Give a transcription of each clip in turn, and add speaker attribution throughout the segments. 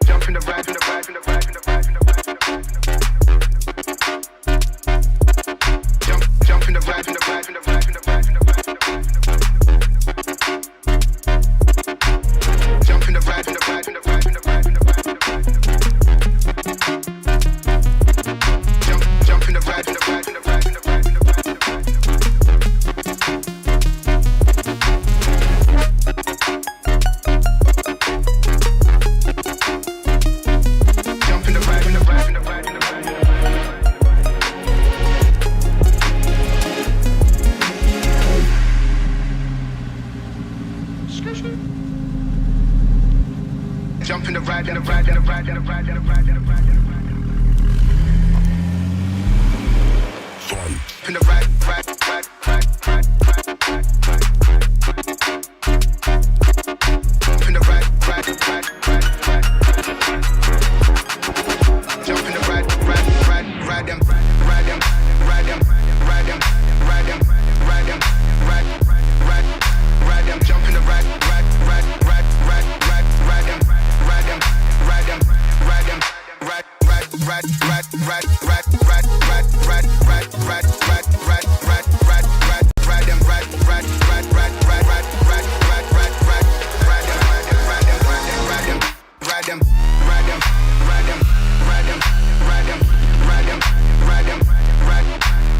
Speaker 1: Jump in the ride, in the ride, in the ride, in the ride, in the ride, in the ride, in the ride. Jump in the ride, in the ride, in the ride, in the ride, in the ride, in the ride, in the ride. Jump in the ride, in the ride, in the ride, in the ride, in the ride, in the ride, in the ride. Jump in the ride, in the ride, in the ride, in the ride, in the ride, in the ride, in the ride. Jump in the ride, in the ride, in the ride, in the ride, in the ride. Jump in the ride, in the ride, in the ride, in the ride, in the ride, in the ride, in the ride. In the ride, ride, ride, ride, ride, ride, ride, ride, ride. In the ride, ride, ride, ride, ride, ride. Jump in the ride, ride, ride, ride them, ride them, ride them, ride them, ride them, ride them, ride, ride, ride them. Jump in the ride, ride, ride, ride, ride, ride, ride them, ride them, ride them, ride them, ride, ride, ride, ride, ride, ride, ride, ride, ride, ride, ride, ride, ride, ride, ride, ride, ride them, ride, ride, ride, ride, ride, ride, ride, ride, ride, ride, ride them, ride them, ride them, ride them, ride them, ride them, ride them, ride them, ride them, ride them, ride them, ride,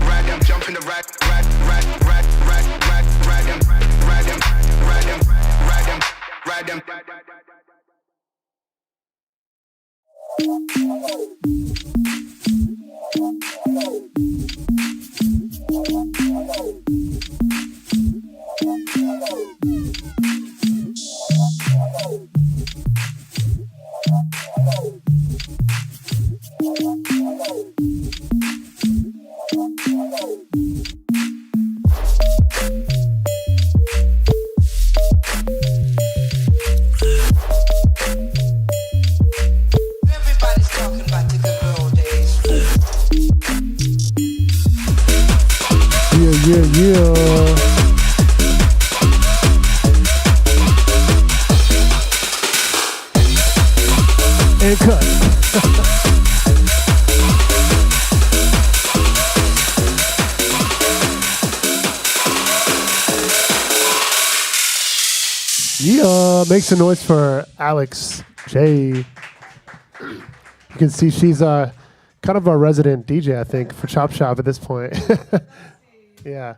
Speaker 1: ride them. Jump in the ride, ride, ride, ride, ride, ride, ride them, ride them, ride them, ride them, ride them.
Speaker 2: Everybody's talking about the good old days.
Speaker 3: Yeah. And cut. Yeah, make some noise for Alex J. You can see she's kind of our resident DJ, I think, for Chop Shop at this point. Yeah.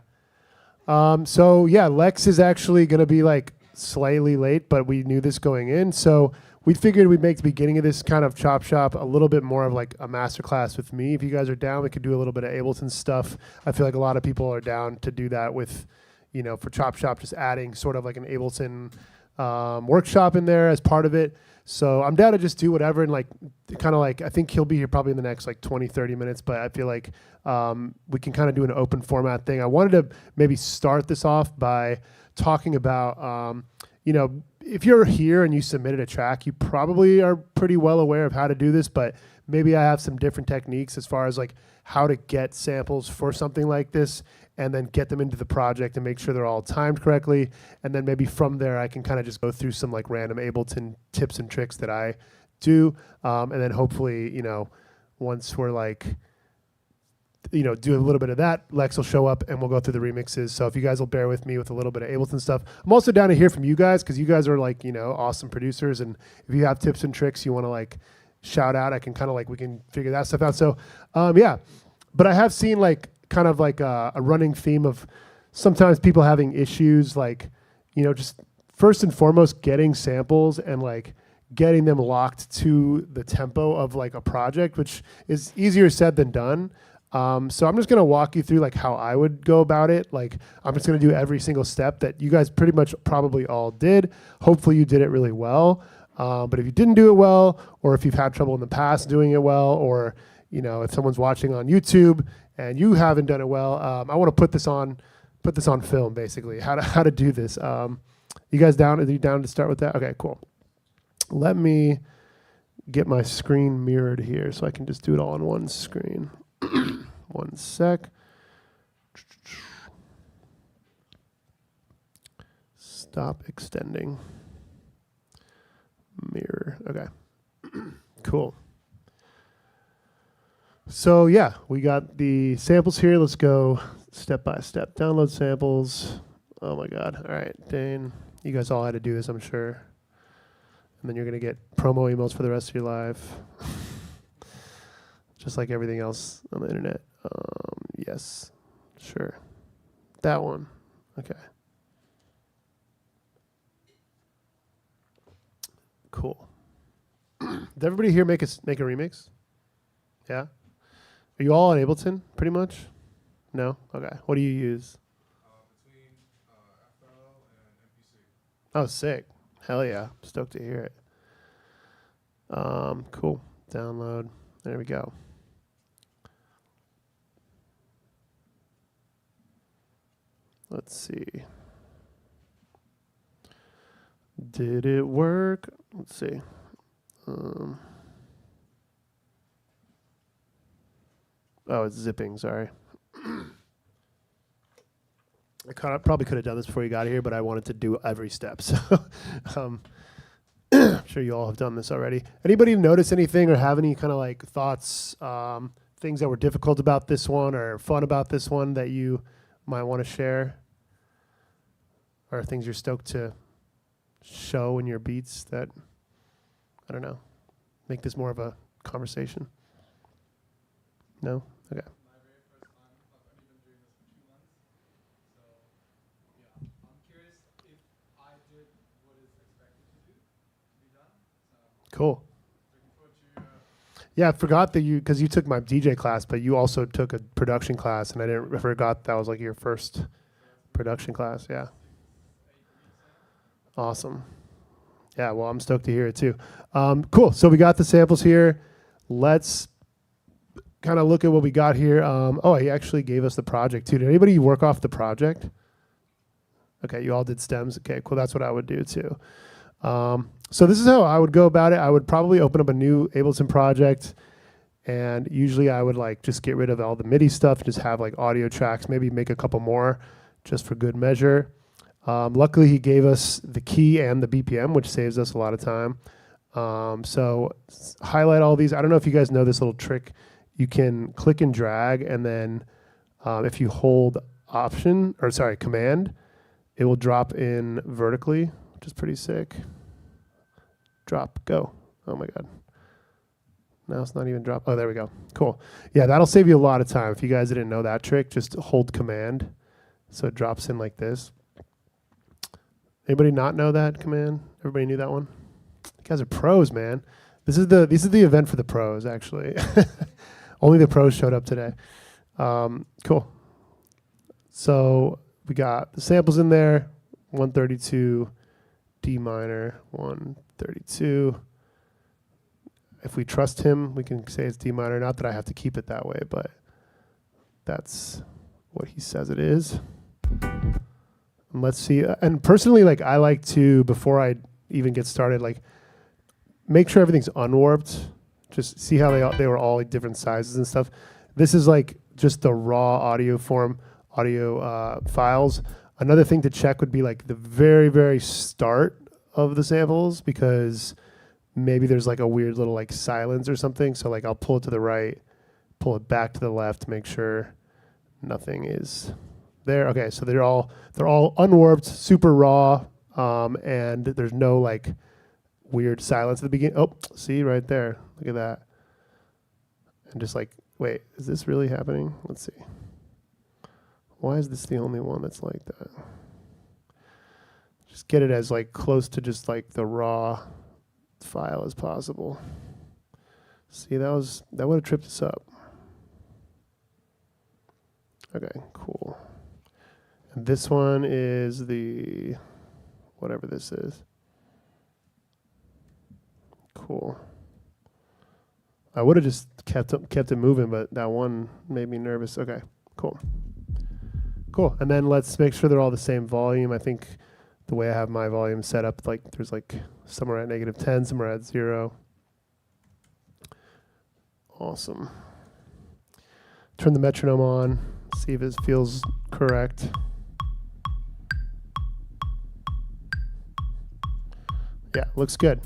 Speaker 3: So yeah, Lex is actually going to be like slightly late, but we knew this going in. So we figured we'd make the beginning of this kind of Chop Shop a little bit more of like a masterclass with me. If you guys are down, we could do a little bit of Ableton stuff. I feel like a lot of people are down to do that with, you know, for Chop Shop, just adding sort of like an Ableton workshop in there as part of it. So I'm down to just do whatever and like kind of like, I think he'll be here probably in the next like 20, 30 minutes, but I feel like we can kind of do an open format thing. I wanted to maybe start this off by talking about, you know, if you're here and you submitted a track, you probably are pretty well aware of how to do this, but maybe I have some different techniques as far as like how to get samples for something like this and then get them into the project and make sure they're all timed correctly. And then maybe from there, I can kind of just go through some like random Ableton tips and tricks that I do. And then hopefully, you know, once we're like, you know, do a little bit of that, Lex will show up and we'll go through the remixes. So if you guys will bear with me with a little bit of Ableton stuff. I'm also down to hear from you guys because you guys are like, you know, awesome producers. And if you have tips and tricks you want to like shout out, I can kind of like, we can figure that stuff out. So yeah, but I have seen like kind of like a running theme of sometimes people having issues like, you know, just first and foremost getting samples and like getting them locked to the tempo of like a project, which is easier said than done. So I'm just going to walk you through like how I would go about it. Like I'm just going to do every single step that you guys pretty much probably all did. Hopefully you did it really well. But if you didn't do it well, or if you've had trouble in the past doing it well, or, you know, if someone's watching on YouTube and you haven't done it well, I want to put this on film basically, how to do this. You guys down? Are you down to start with that? Okay, cool. Let me get my screen mirrored here so I can just do it all on one screen. One sec. Stop extending. Mirror. Okay. Cool. So yeah, we got the samples here. Let's go step by step. Download samples. Oh my God. All right, Dane. You guys all had to do this, I'm sure. And then you're going to get promo emails for the rest of your life. Just like everything else on the internet. Yes. Sure. That one. Okay. Cool. Did everybody here make a remix? Yeah? Are you all on Ableton, pretty much? No? Okay. What do you use?
Speaker 4: Between FL and MPC.
Speaker 3: Oh, sick. Hell yeah. Stoked to hear it. Cool. Download. There we go. Let's see. Did it work? Let's see. Oh, it's zipping. Sorry. I probably could have done this before you got here, but I wanted to do every step. So I'm sure you all have done this already. Anybody notice anything or have any kind of like thoughts, things that were difficult about this one or fun about this one that you might want to share? Or things you're stoked to show in your beats that, I don't know, make this more of a conversation? No? Okay.
Speaker 4: My very first time. I've only been doing this for 2 months. So, yeah. I'm curious if I did what is expected to be done. So,
Speaker 3: Cool.
Speaker 4: looking forward to
Speaker 3: Yeah, I forgot that because you took my DJ class, but you also took a production class, and I forgot that was like your first production class. Yeah. Awesome. Yeah, well, I'm stoked to hear it too. Cool. So we got the samples here. Let's kind of look at what we got here. Oh, he actually gave us the project too. Did anybody work off the project? Okay, you all did stems. Okay, cool. That's what I would do too. So this is how I would go about it. I would probably open up a new Ableton project, and usually I would like just get rid of all the MIDI stuff, just have like audio tracks, maybe make a couple more just for good measure. Luckily, he gave us the key and the BPM, which saves us a lot of time. So highlight all these. I don't know if you guys know this little trick. You can click and drag, and then if you hold command, it will drop in vertically, which is pretty sick. Drop, go. Oh my God. Now it's not even drop. Oh, there we go. Cool. Yeah, that'll save you a lot of time. If you guys didn't know that trick, just hold command. So it drops in like this. Anybody not know that command? Everybody knew that one? You guys are pros, man. This is the event for the pros, actually. Only the pros showed up today. Cool. So we got the samples in there. 132, D minor, 132. If we trust him, we can say it's D minor. Not that I have to keep it that way, but that's what he says it is. And let's see. And personally, like I like to, before I even get started, like make sure everything's unwarped. Just see how they were all like different sizes and stuff. This is like just the raw audio files. Another thing to check would be like the very, very start of the samples, because maybe there's like a weird little like silence or something. So like I'll pull it to the right, pull it back to the left to make sure nothing is there. Okay, so they're all unwarped, super raw, and there's no like weird silence at the beginning. Oh, see right there. Look at that. And just like, wait, is this really happening? Let's see. Why is this the only one that's like that? Just get it as like close to just like the raw file as possible. See, that would have tripped us up. Okay, cool. And this one is the, whatever this is. Cool. I would have just kept it moving, but that one made me nervous. Okay, cool. Cool. And then let's make sure they're all the same volume. I think the way I have my volume set up, like there's like somewhere at -10, somewhere at 0. Awesome. Turn the metronome on, see if it feels correct. Yeah, looks good.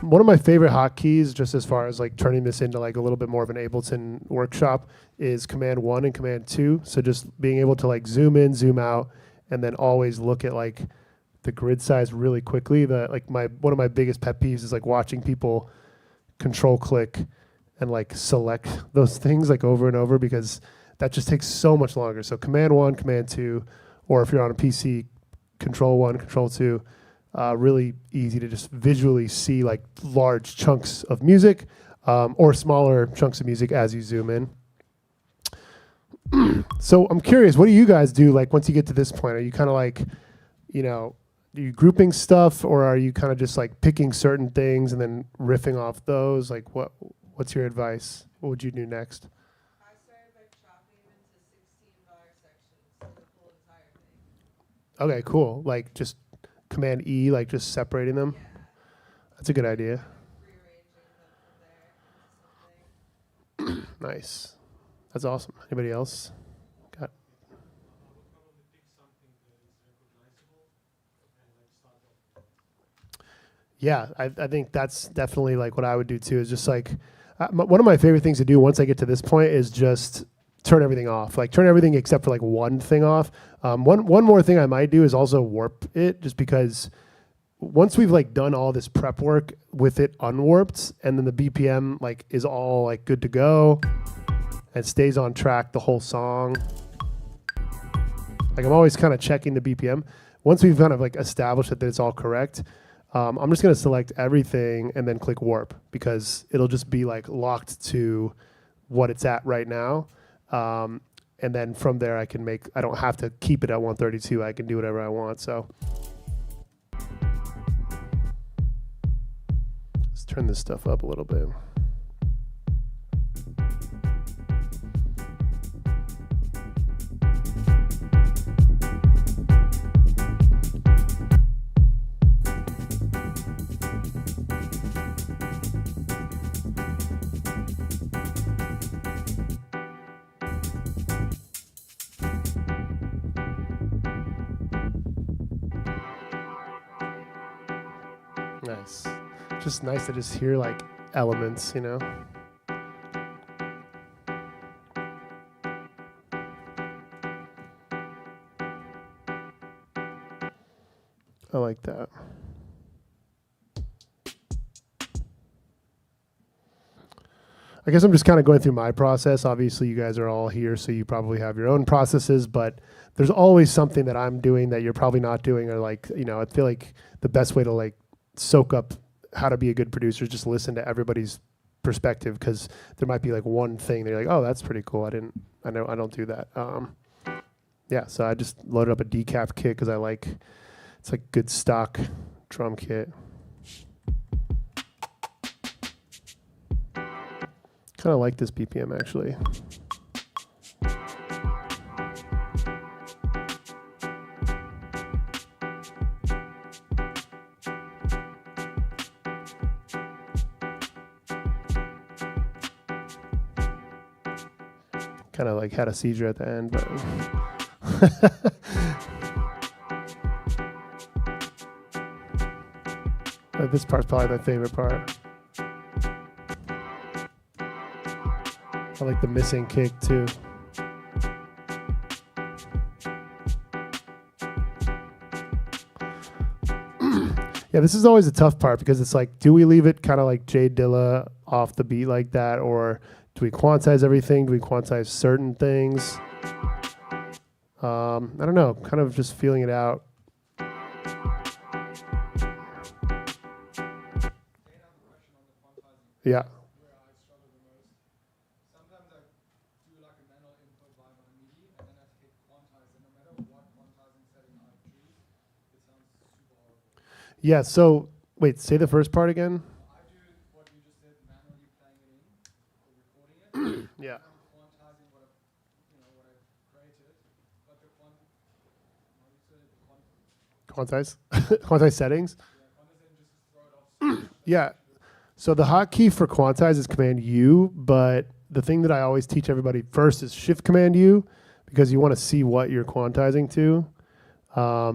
Speaker 3: One of my favorite hotkeys, just as far as like turning this into like a little bit more of an Ableton workshop, is Command 1 and Command 2. So just being able to like zoom in, zoom out, and then always look at like the grid size really quickly. One of my biggest pet peeves is like watching people control click and like select those things like over and over, because that just takes so much longer. So Command 1, Command 2, or if you're on a PC, Control 1, Control 2. Really easy to just visually see like large chunks of music or smaller chunks of music as you zoom in. So I'm curious, what do you guys do like once you get to this point? Are you kind of like, are you grouping stuff, or are you kind of just like picking certain things and then riffing off those? Like what's your advice? What would you do next?
Speaker 2: I started by chopping into 16-bar sections, the whole entire thing.
Speaker 3: Okay, cool. Like just Command E, like just separating them.
Speaker 2: Yeah.
Speaker 3: That's a good idea.
Speaker 2: Rearranging them from there into something.
Speaker 3: Nice. That's awesome. Anybody else? Got Yeah, I think that's definitely like what I would do too, is just like one of my favorite things to do once I get to this point is just turn everything off, like turn everything except for like one thing off. One more thing I might do is also warp it, just because once we've like done all this prep work with it unwarped, and then the BPM like is all like good to go and stays on track the whole song. Like I'm always kind of checking the BPM. Once we've kind of like established that it's all correct, I'm just going to select everything and then click warp, because it'll just be like locked to what it's at right now. And then from there I don't have to keep it at 132. I can do whatever I want. So let's turn this stuff up a little bit. Nice. Just nice to just hear like elements, I like that. I guess I'm just kind of going through my process. Obviously, you guys are all here, so you probably have your own processes, but there's always something that I'm doing that you're probably not doing, or like, I feel like the best way to like soak up how to be a good producer is just listen to everybody's perspective, because there might be like one thing that you're like, oh, that's pretty cool. I don't do that. Yeah, so I just loaded up a decap kit because it's like good stock drum kit. Kind of like this BPM actually. Kind of like had a seizure at the end, but this part's probably my favorite part. I like the missing kick too. Yeah, this is always a tough part, because it's like, do we leave it kind of like Jay Dilla off the beat like that, or do we quantize everything? Do we quantize certain things? I don't know, kind of just feeling it out. Yeah. Yeah, so wait, say the first part again.
Speaker 4: I do what you just did, manually playing it in, or recording it.
Speaker 3: Yeah.
Speaker 4: I'm quantizing what I've created, but the
Speaker 3: Quantize? Quantize settings?
Speaker 4: quantizing just throw it off.
Speaker 3: Yeah. So the hotkey for quantize is Command U, but the thing that I always teach everybody first is Shift Command U, because you want to see what you're quantizing to.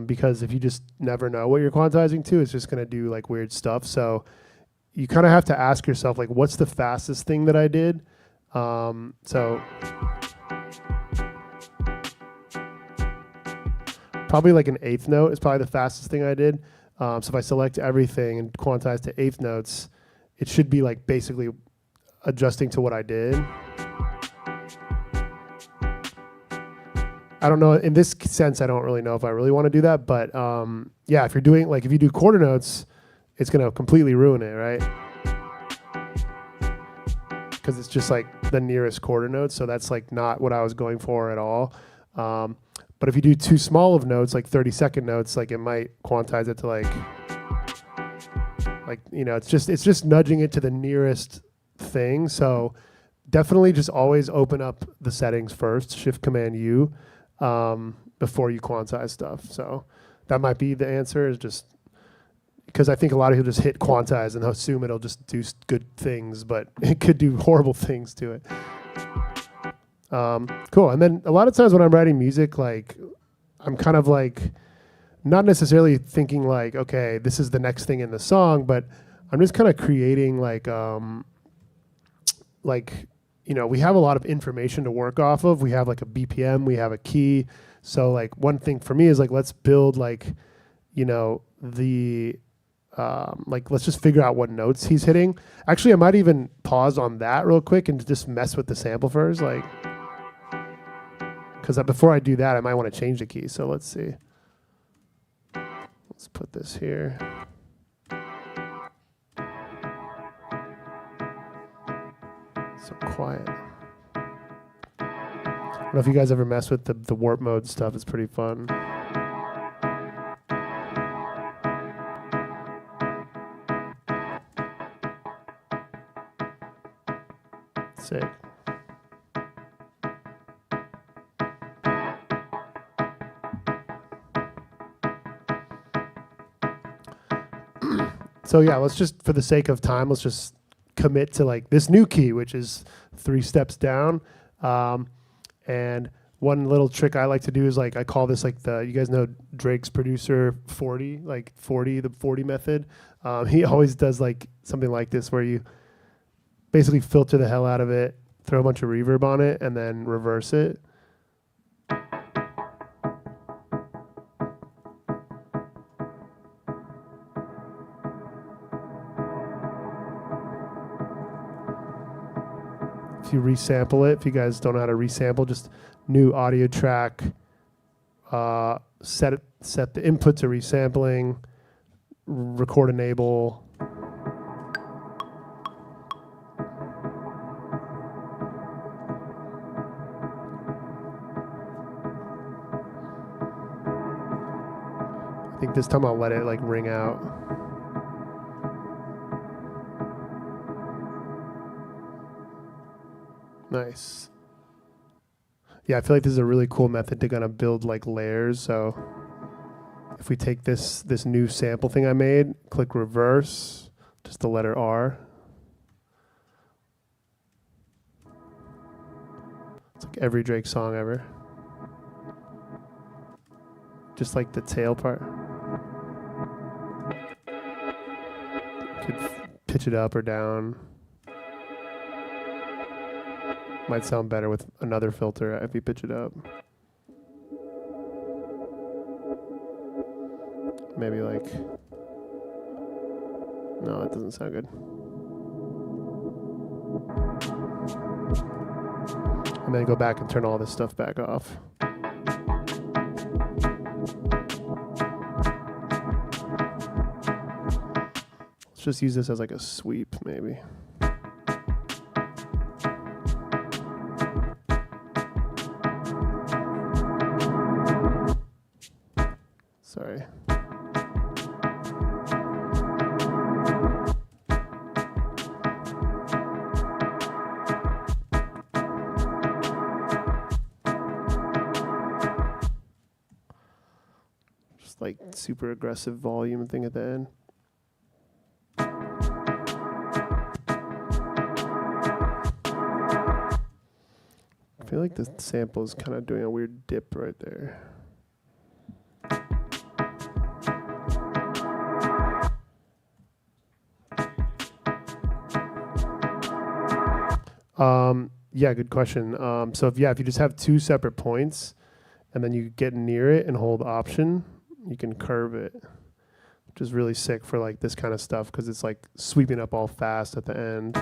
Speaker 3: Because if you just never know what you're quantizing to, it's just going to do like weird stuff. So you kind of have to ask yourself, like, what's the fastest thing that I did? So probably like an eighth note is probably the fastest thing I did. So if I select everything and quantize to eighth notes, it should be like basically adjusting to what I did. I don't know. In this sense, I don't really know if I really want to do that. But yeah, if you're doing, like, if you do quarter notes, it's going to completely ruin it, right? Because it's just like the nearest quarter notes. So that's like not what I was going for at all. But if you do too small of notes, like 30-second notes, like it might quantize it to like, you know, it's just nudging it to the nearest thing. So definitely just always open up the settings first, Shift Command U, before you quantize stuff. So that might be the answer, is just because I think a lot of people just hit quantize and assume it'll just do good things, but it could do horrible things to it. Cool. And then a lot of times when I'm writing music, like I'm kind of like not necessarily thinking like, okay, this is the next thing in the song, but I'm just kind of creating like, you know, we have a lot of information to work off of. We have like a BPM, we have a key. So like one thing for me is like, let's build like, you know, the, like, let's just figure out what notes he's hitting. Actually, I might even pause on that real quick and just mess with the sample first. Like, because before I do that, I might want to change the key. So let's see. Let's put this here. So quiet. I don't know if you guys ever mess with the warp mode stuff. It's pretty fun. Sick. So yeah, let's just, for the sake of time, let's just commit to like this new key, which is 3 steps down. And one little trick I like to do is like, I call this like you guys know Drake's producer 40, like 40, the 40 method. He always does like something like this where you basically filter the hell out of it, throw a bunch of reverb on it, and then reverse it. If you resample it, if you guys don't know how to resample, just new audio track, set the input to resampling, record enable. I think this time I'll let it like ring out. Nice. Yeah, I feel like this is a really cool method to kind of build like layers. So if we take this new sample thing I made, click reverse, just the letter R. It's like every Drake song ever. Just like the tail part. Could pitch it up or down. Might sound better with another filter if you pitch it up. Maybe like, no, that doesn't sound good. And then go back and turn all this stuff back off. Let's just use this as like a sweep maybe. Sorry. Just like super aggressive volume thing at the end. I feel like the sample is kind of doing a weird dip right there. Yeah, good question. So if you just have two separate points, and then you get near it and hold Option, you can curve it, which is really sick for like this kind of stuff because it's like sweeping up all fast at the end.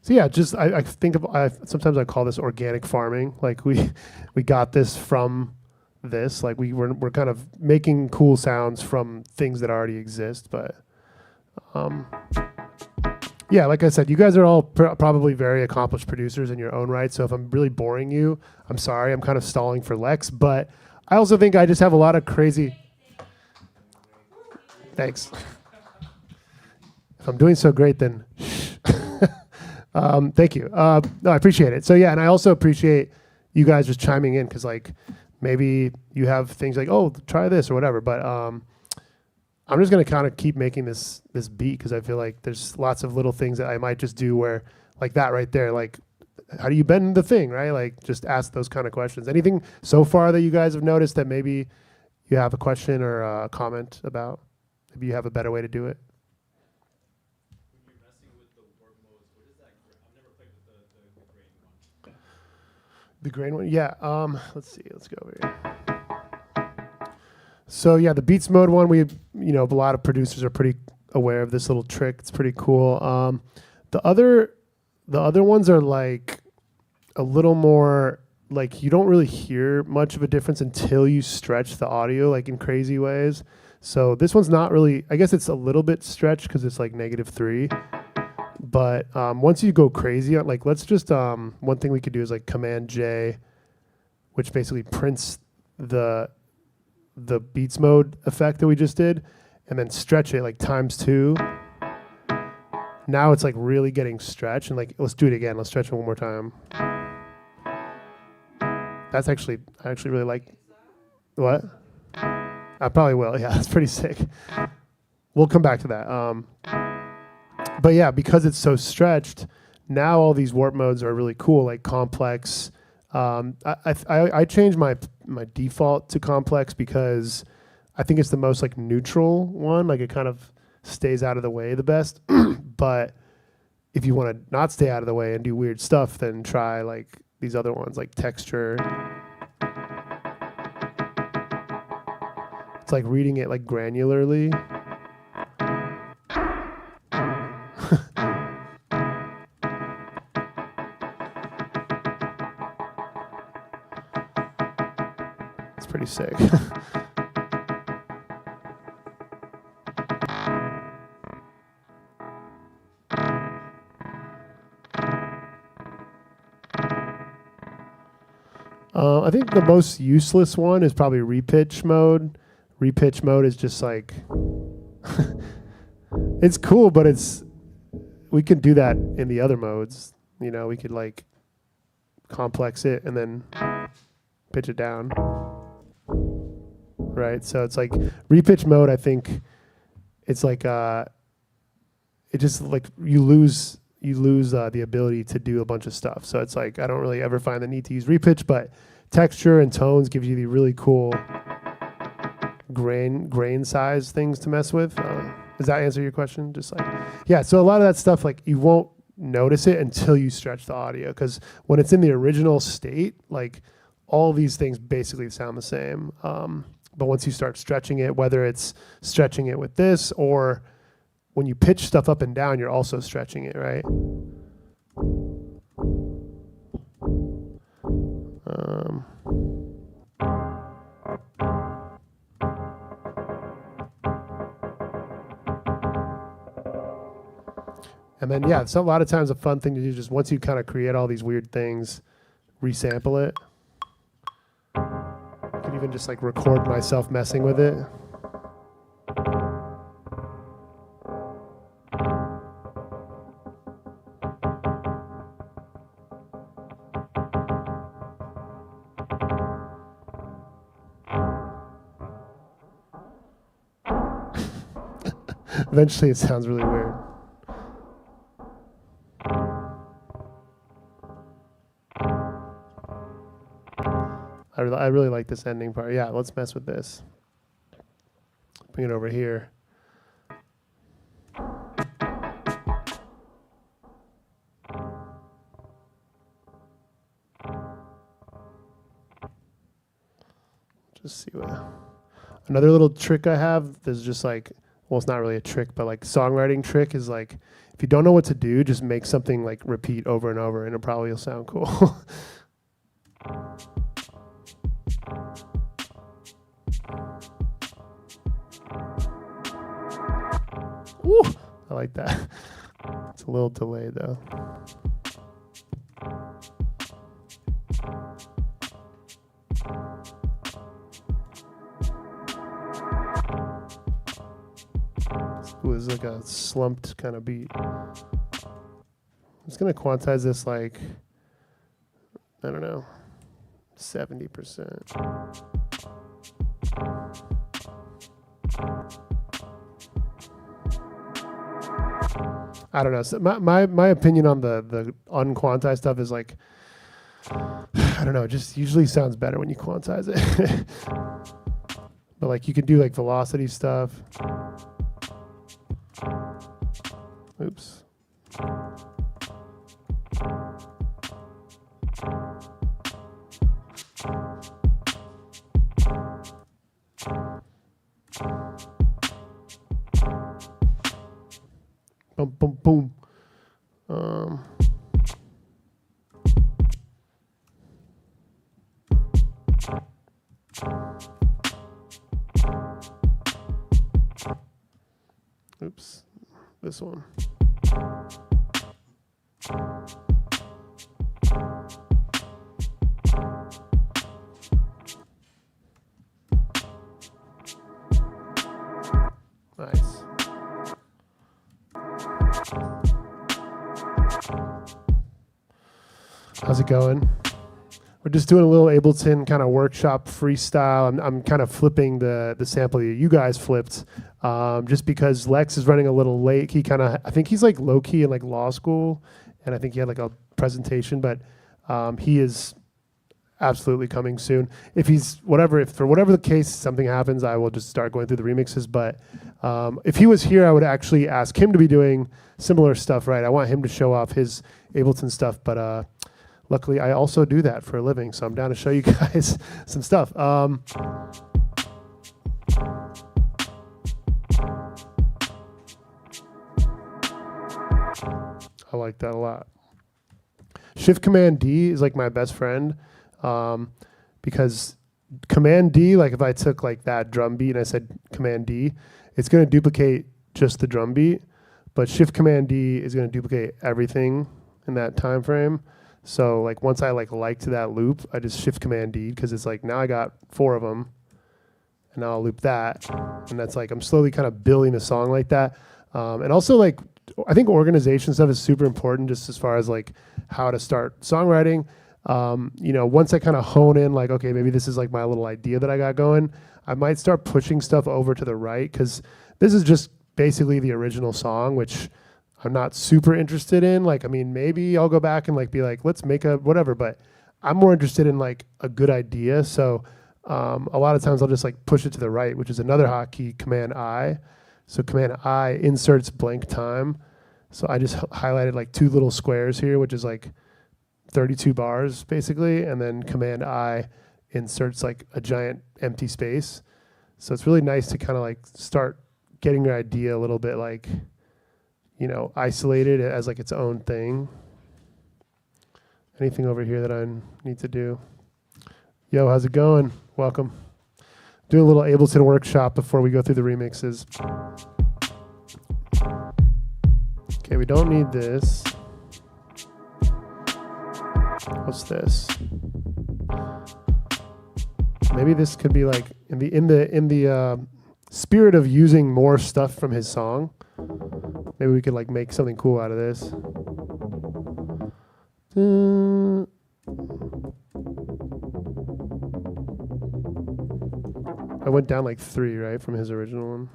Speaker 3: So yeah, just I think sometimes I call this organic farming. Like we got this from this. Like we're kind of making cool sounds from things that already exist. But yeah, like I said, you guys are all probably very accomplished producers in your own right. So if I'm really boring you, I'm sorry. I'm kind of stalling for Lex, but I also think I just have a lot of crazy. Thanks. If I'm doing so great, then thank you. No, I appreciate it. So yeah, and I also appreciate you guys just chiming in because like maybe you have things like, oh, try this or whatever. But I'm just gonna kind of keep making this beat because I feel like there's lots of little things that I might just do where like that right there, like how do you bend the thing, right? Like just ask those kind of questions. Anything so far that you guys have noticed that maybe you have a question or a comment about? Maybe you have a better way to do it.
Speaker 5: When you're messing with the warp modes, what is that? I've never played with the grain one.
Speaker 3: The grain one? Yeah. Let's see. Let's go over here. So yeah, the beats mode one, a lot of producers are pretty aware of this little trick. It's pretty cool. The other ones are like a little more like you don't really hear much of a difference until you stretch the audio like in crazy ways. So this one's not really, I guess it's a little bit stretched because it's like -3. But once you go crazy, like let's just, one thing we could do is like Command J, which basically prints the beats mode effect that we just did, and then stretch it like ×2. Now it's like really getting stretched, and like let's do it again. Let's stretch it one more time. That's I actually really like. What? I probably will. Yeah, that's pretty sick. We'll come back to that. But yeah, because it's so stretched, now all these warp modes are really cool, like complex. I changed my default to complex because I think it's the most like neutral one. Like it kind of stays out of the way the best. But if you want to not stay out of the way and do weird stuff, then try like these other ones like texture. It's like reading it like granularly. It's pretty sick. I think the most useless one is probably repitch mode. Repitch mode is just like it's cool, but we can do that in the other modes. We could like complex it and then pitch it down. Right? So it's like repitch mode, I think it's like it just like you lose the ability to do a bunch of stuff. So it's like I don't really ever find the need to use repitch, but texture and tones gives you the really cool grain size things to mess with. Does that answer your question? Just like, yeah. So a lot of that stuff, like you won't notice it until you stretch the audio, because when it's in the original state, like all these things basically sound the same. But once you start stretching it, whether it's stretching it with this or when you pitch stuff up and down, you're also stretching it, right? And then, yeah, so a lot of times a fun thing to do is just once you kind of create all these weird things, resample it. I could even just like record myself messing with it. Eventually it sounds really weird. I really like this ending part. Yeah, let's mess with this. bring it over here. Just see what. Another little trick I have, there's just like, well, it's not really a trick, but like songwriting trick is like, if you don't know what to do, just make something like repeat over and over and it probably will sound cool. Woo, I like that. It's a little delayed though. It was like a slumped kind of beat. I'm just gonna quantize this like, I don't know, 70%. I don't know. So my opinion on the unquantized stuff is like, I don't know, it just usually sounds better when you quantize it. But like you can do like velocity stuff. Oops. Boom, boom, boom. Oops, this one. Nice. How's it going? We're just doing a little Ableton kind of workshop freestyle. I'm kind of flipping the sample that you guys flipped, just because Lex is running a little late. He kind of, I think he's like low key in like law school, and I think he had like a presentation, but he is absolutely coming soon. If for whatever the case, something happens, I will just start going through the remixes. But if he was here, I would actually ask him to be doing similar stuff, right? I want him to show off his Ableton stuff, but luckily I also do that for a living, so I'm down to show you guys some stuff. I like that a lot. Shift Command D is like my best friend, because Command D, like if I took like that drum beat and I said Command D, it's going to duplicate just the drum beat, but Shift Command D is going to duplicate everything in that time frame. So like once I liked that loop, I just Shift Command D, because it's like now I got 4 of them, and now I'll loop that, and that's like I'm slowly kind of building a song like that. And also like I think organization stuff is super important, just as far as like how to start songwriting. Once I kind of hone in, like, okay, maybe this is like my little idea that I got going, I might start pushing stuff over to the right, because this is just basically the original song, which I'm not super interested in. Like, I mean, maybe I'll go back and like be like, let's make a whatever, but I'm more interested in like a good idea. So a lot of times I'll just like push it to the right, which is another hotkey, Command I. So Command I inserts blank time. So I just highlighted like 2 little squares here, which is like 32 bars basically. And then Command I inserts like a giant empty space. So it's really nice to kind of like start getting your idea a little bit like, isolated as like its own thing. Anything over here that I need to do? Yo, how's it going? Welcome. Do a little Ableton workshop before we go through the remixes. Okay, we don't need this. What's this? Maybe this could be like in the spirit of using more stuff from his song. Maybe we could like make something cool out of this. I went down like 3, right, from his original one.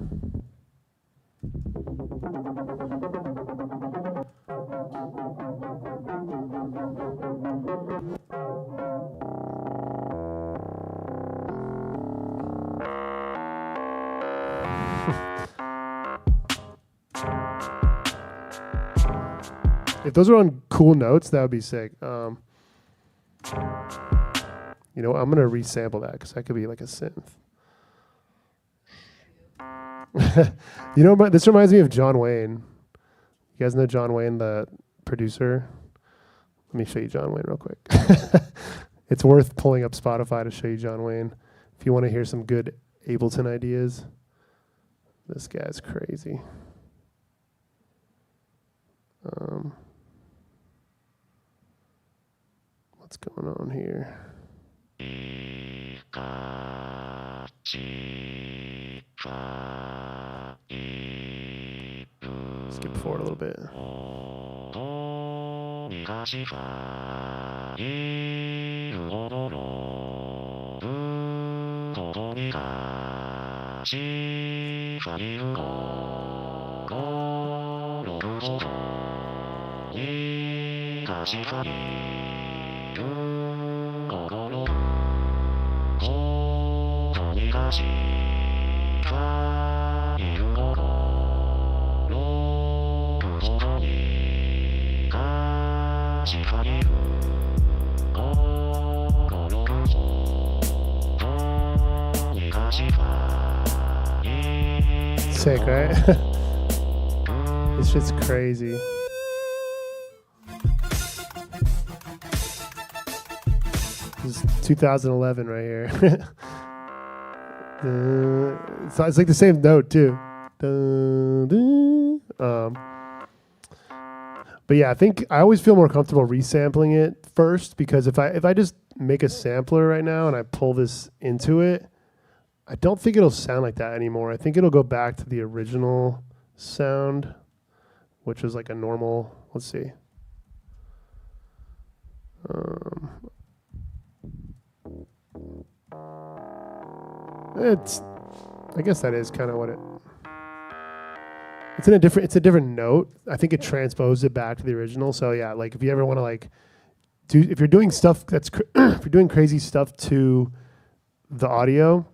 Speaker 3: If those are on cool notes, that would be sick. You know, I'm gonna resample that because that could be like a synth. You know, but this reminds me of John Wayne. You guys know John Wayne, the producer? Let me show you John Wayne real quick. It's worth pulling up Spotify to show you John Wayne. If you want to hear some good Ableton ideas, this guy's crazy. What's going on here? Skip forward a little bit. Sick, right? This shit's crazy. This is 2011 right here. It's like the same note too. But yeah, I think I always feel more comfortable resampling it first, because if I just make a sampler right now and I pull this into it, I don't think it'll sound like that anymore. I think it'll go back to the original sound, which was like a normal, let's see. I guess that is kind of what it, it's a different note. I think it transposes it back to the original. So yeah, like if you ever want to like if you're doing stuff that's, if you're doing crazy stuff to the audio,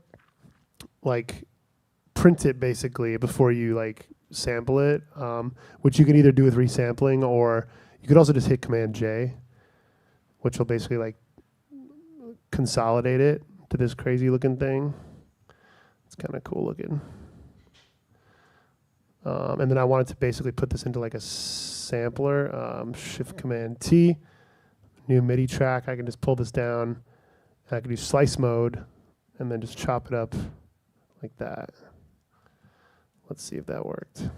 Speaker 3: like print it basically before you like sample it, which you can either do with resampling, or you could also just hit Command J, which will basically like consolidate it to this crazy looking thing. It's kind of cool looking. And then I wanted to basically put this into like a sampler, Shift Command T, new MIDI track. I can just pull this down, and I can do slice mode and then just chop it up like that. Let's see if that worked.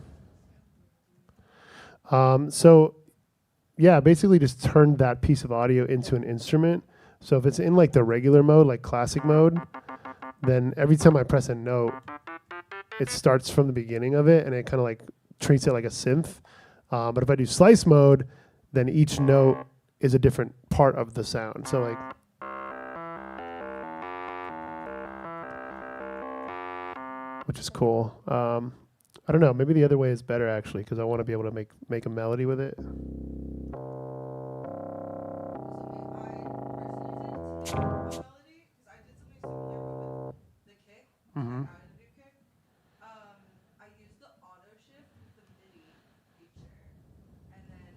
Speaker 3: So yeah, basically just turned that piece of audio into an instrument. So if it's in like the regular mode, like classic mode, then every time I press a note, it starts from the beginning of it, and it kind of like treats it like a synth. But if I do slice mode, then each note is a different part of the sound. So like, which is cool. I don't know, maybe the other way is better actually, because I want to be able to make a melody with it. Mm-hmm.
Speaker 2: I used the auto shift with the MIDI feature, and then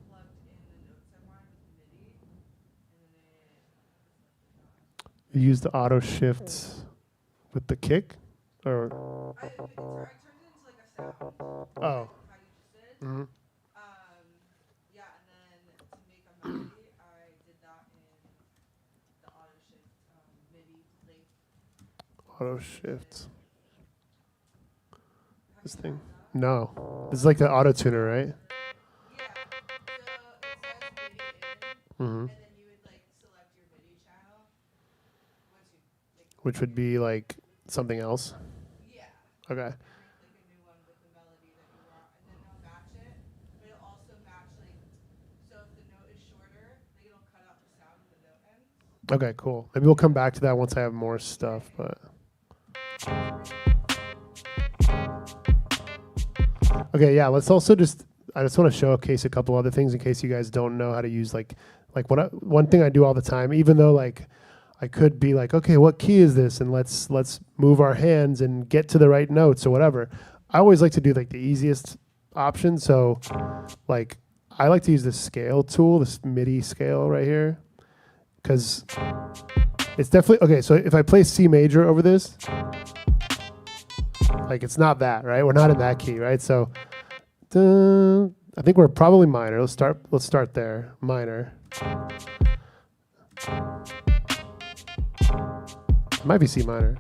Speaker 2: plugged in the notes I wanted with MIDI, and then
Speaker 3: You use the auto shift with the kick, or
Speaker 2: I turned it into like a sound.
Speaker 3: oh,
Speaker 2: How you just did.
Speaker 3: mm-hmm.
Speaker 2: Yeah, and then to make a melody, I did that in the auto shift MIDI link.
Speaker 3: Auto shift. This thing? No, this is like the auto tuner, right?
Speaker 2: Yeah. So it says MIDI in,
Speaker 3: Mm-hmm.
Speaker 2: and then you would like select your MIDI channel once you like.
Speaker 3: Which would be like something else.
Speaker 2: Yeah.
Speaker 3: Okay.
Speaker 2: Like a new one with the melody that you want, and then it'll match it. But it'll also match like, so if the note is shorter, like it'll cut out the sound of the note ends.
Speaker 3: Okay, cool. Maybe we'll come back to that once I have more stuff, but. Okay, yeah, let's also I just want to showcase a couple other things in case you guys don't know how to use like one thing I do all the time, even though like I could be like, okay, what key is this? And let's move our hands and get to the right notes or whatever. I always like to do like the easiest option. So like I like to use this scale tool, this MIDI scale right here, because it's definitely, okay, so if I play C major over this, like it's not that, right? We're not in that key, right? So I think we're probably minor. Let's start there, minor. It might be C minor.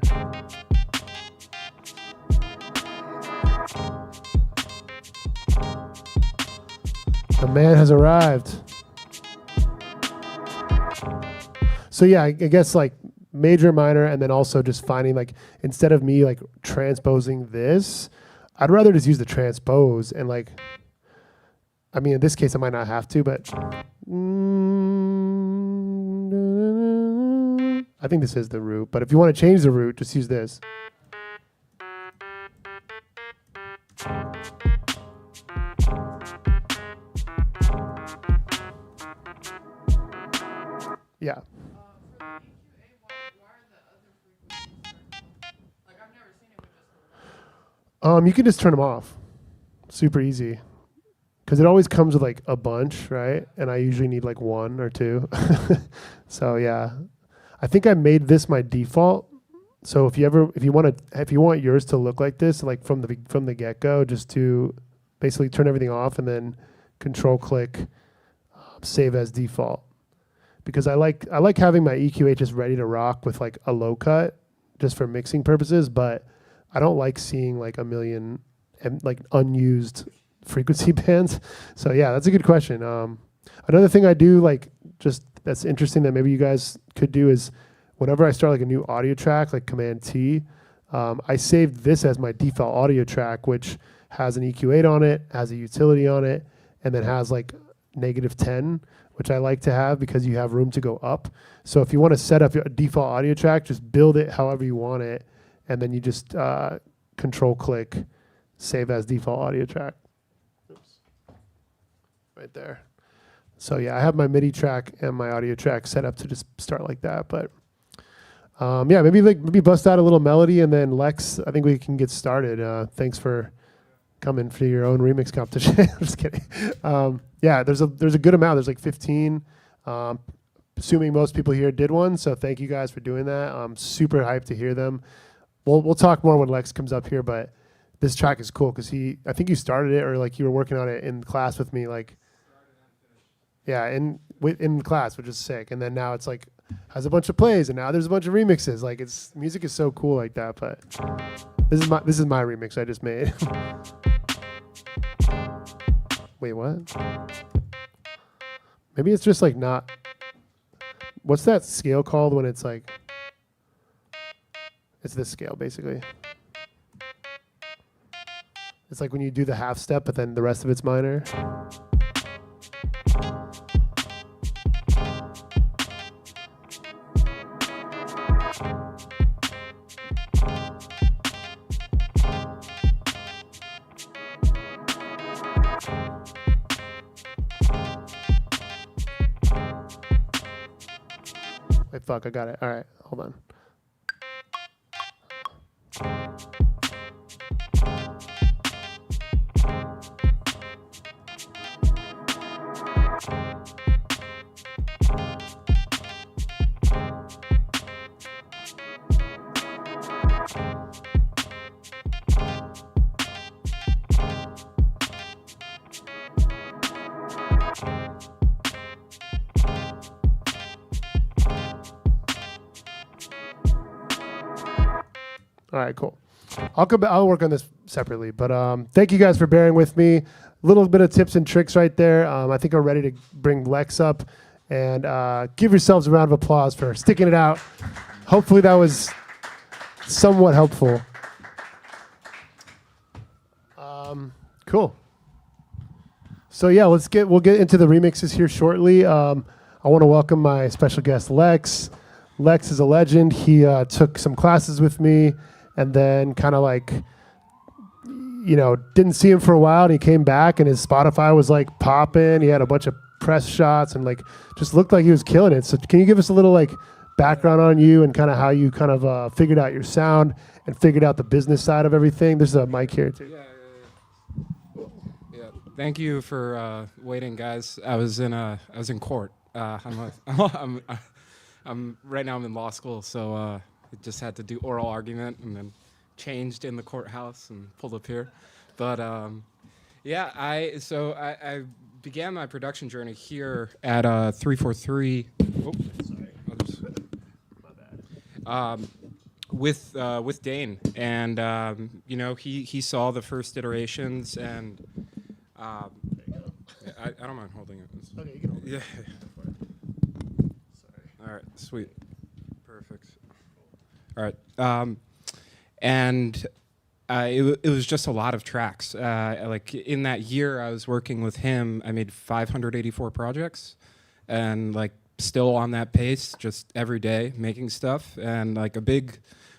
Speaker 3: The man has arrived. So yeah, I guess like major, minor, and then also just finding like, instead of me like transposing this, I'd rather just use the transpose and like, I mean, in this case I might not have to, but I think this is the root, but if you want to change the root, just use this. Yeah.
Speaker 2: For the EQA, why are the other frequencies turned on? Like I've never seen it with just the one.
Speaker 3: You can just turn them off. Super easy. Because it always comes with like a bunch, right? And I usually need like one or two. So yeah, I think I made this my default. So if you want yours to look like this, like from the get go, just to basically turn everything off and then control click, save as default. Because I like having my EQH just ready to rock with like a low cut, just for mixing purposes. But I don't like seeing like a million like unused frequency bands. So yeah, that's a good question. Another thing I do like, just that's interesting that maybe you guys could do, is whenever I start like a new audio track, like Command T, I saved this as my default audio track, which has an EQ8 on it, has a utility on it, and then has like -10, which I like to have because you have room to go up. So if you want to set up your default audio track, just build it however you want it, and then you just control click, save as default audio track. Oops. Right there. So yeah, I have my MIDI track and my audio track set up to just start like that. But yeah, maybe bust out a little melody, and then Lex, I think we can get started. Thanks for coming for your own remix competition. I'm just kidding. Yeah, there's a good amount. There's like 15. Assuming most people here did one, so thank you guys for doing that. I'm super hyped to hear them. We'll talk more when Lex comes up here, but this track is cool because I think you started it, or like you were working on it in class with me, like yeah, in class, which is sick. And then now it's like has a bunch of plays, and now there's a bunch of remixes. Like music is so cool like that. But this is my remix I just made. Wait, what? Maybe it's just like not. What's that scale called when it's like? It's this scale basically. It's like when you do the half step, but then the rest of it's minor. Wait, fuck, I got it. All right, hold on. All right, cool. I'll work on this separately, but thank you guys for bearing with me. A little bit of tips and tricks right there. I think we're ready to bring Lex up, and give yourselves a round of applause for sticking it out. Hopefully that was somewhat helpful. Cool. So yeah, we'll get into the remixes here shortly. I want to welcome my special guest, Lex. Lex is a legend. He took some classes with me, and then kind of like, didn't see him for a while, and he came back, and his Spotify was like popping. He had a bunch of press shots, and like just looked like he was killing it. So can you give us a little like background on you and kind of how you kind of figured out your sound and figured out the business side of everything? There's a mic here too.
Speaker 6: Yeah. Thank you for waiting, guys. I was in court. I'm right now. I'm in law school, so I just had to do oral argument and then changed in the courthouse and pulled up here. But yeah, I began my production journey here at 343. Oh, sorry. With Dane, and you know, he saw the first iterations, and I don't mind holding it.
Speaker 3: Okay, you can hold it.
Speaker 6: Yeah.
Speaker 3: Sorry.
Speaker 6: All right. Sweet. Perfect. All right. And it was just a lot of tracks. Like in that year I was working with him, I made 584 projects, and like still on that pace, just every day making stuff. And like a big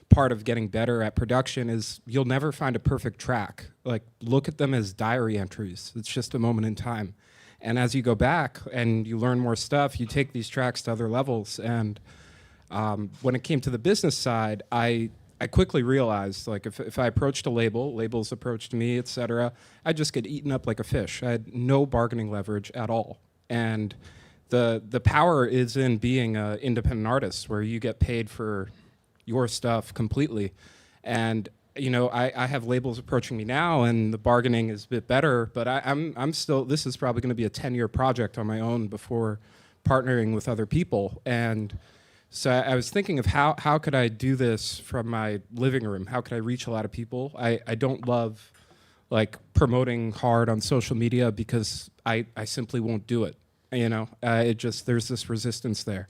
Speaker 6: part of getting better at production is you'll never find a perfect track. Like look at them as diary entries. It's just a moment in time. And as you go back and you learn more stuff, you take these tracks to other levels. And when it came to the business side, I quickly realized, like, if I approached a label, labels approached me, et cetera, I'd just get eaten up like a fish. I had no bargaining leverage at all. And the power is in being an independent artist, where you get paid for your stuff completely. And you know, I have labels approaching me now, and the bargaining is a bit better, but I'm still, this is probably going to be a 10-year project on my own before partnering with other people. And so I was thinking of how could I do this from my living room? How could I reach a lot of people? I don't love like promoting hard on social media because I simply won't do it. You know, it just, there's this resistance there.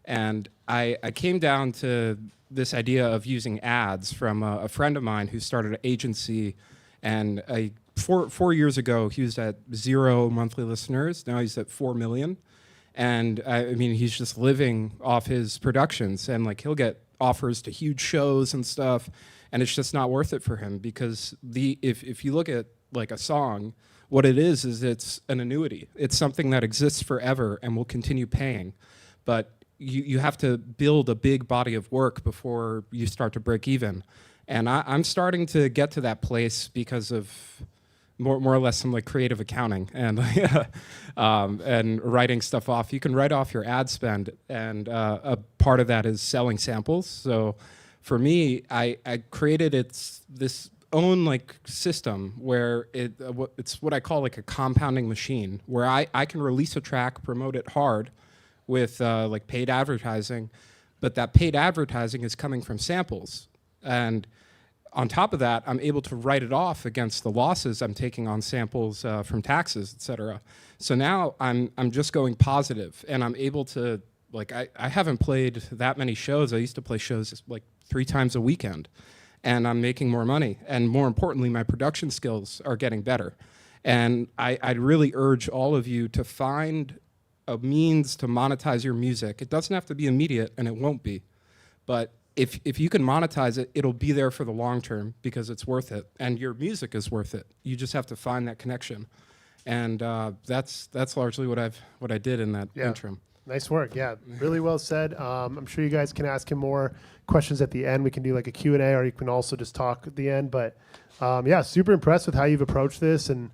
Speaker 6: And I came down to this idea of using ads from a friend of mine who started an agency, and 4 years ago he was at 0 monthly listeners. Now he's at 4 million. And I mean, he's just living off his productions, and like he'll get offers to huge shows and stuff, and it's just not worth it for him, because if you look at like a song, what it is it's an annuity. It's something that exists forever and will continue paying. But you have to build a big body of work before you start to break even. And I'm starting to get to that place because of more or less some like creative accounting and and writing stuff off. You can write off your ad spend, and a part of that is selling samples. So for me, I created this own like system where it's what I call like a compounding machine, where I can release a track, promote it hard with like paid advertising, but that paid advertising is coming from samples. And on top of that, I'm able to write it off against the losses I'm taking on samples from taxes, et cetera. So now I'm just going positive, and I'm able to, like, I haven't played that many shows. I used to play shows like 3 times a weekend, and I'm making more money. And more importantly, my production skills are getting better. And I'd really urge all of you to find a means to monetize your music. It doesn't have to be immediate, and it won't be. But if you can monetize it, it'll be there for the long term because it's worth it, and your music is worth it. You just have to find that connection, and that's largely what I did in that interim.
Speaker 3: Nice work. Yeah, really well said. I'm sure you guys can ask him more questions at the end. We can do like a Q&A, or you can also just talk at the end. But yeah, super impressed with how you've approached this, and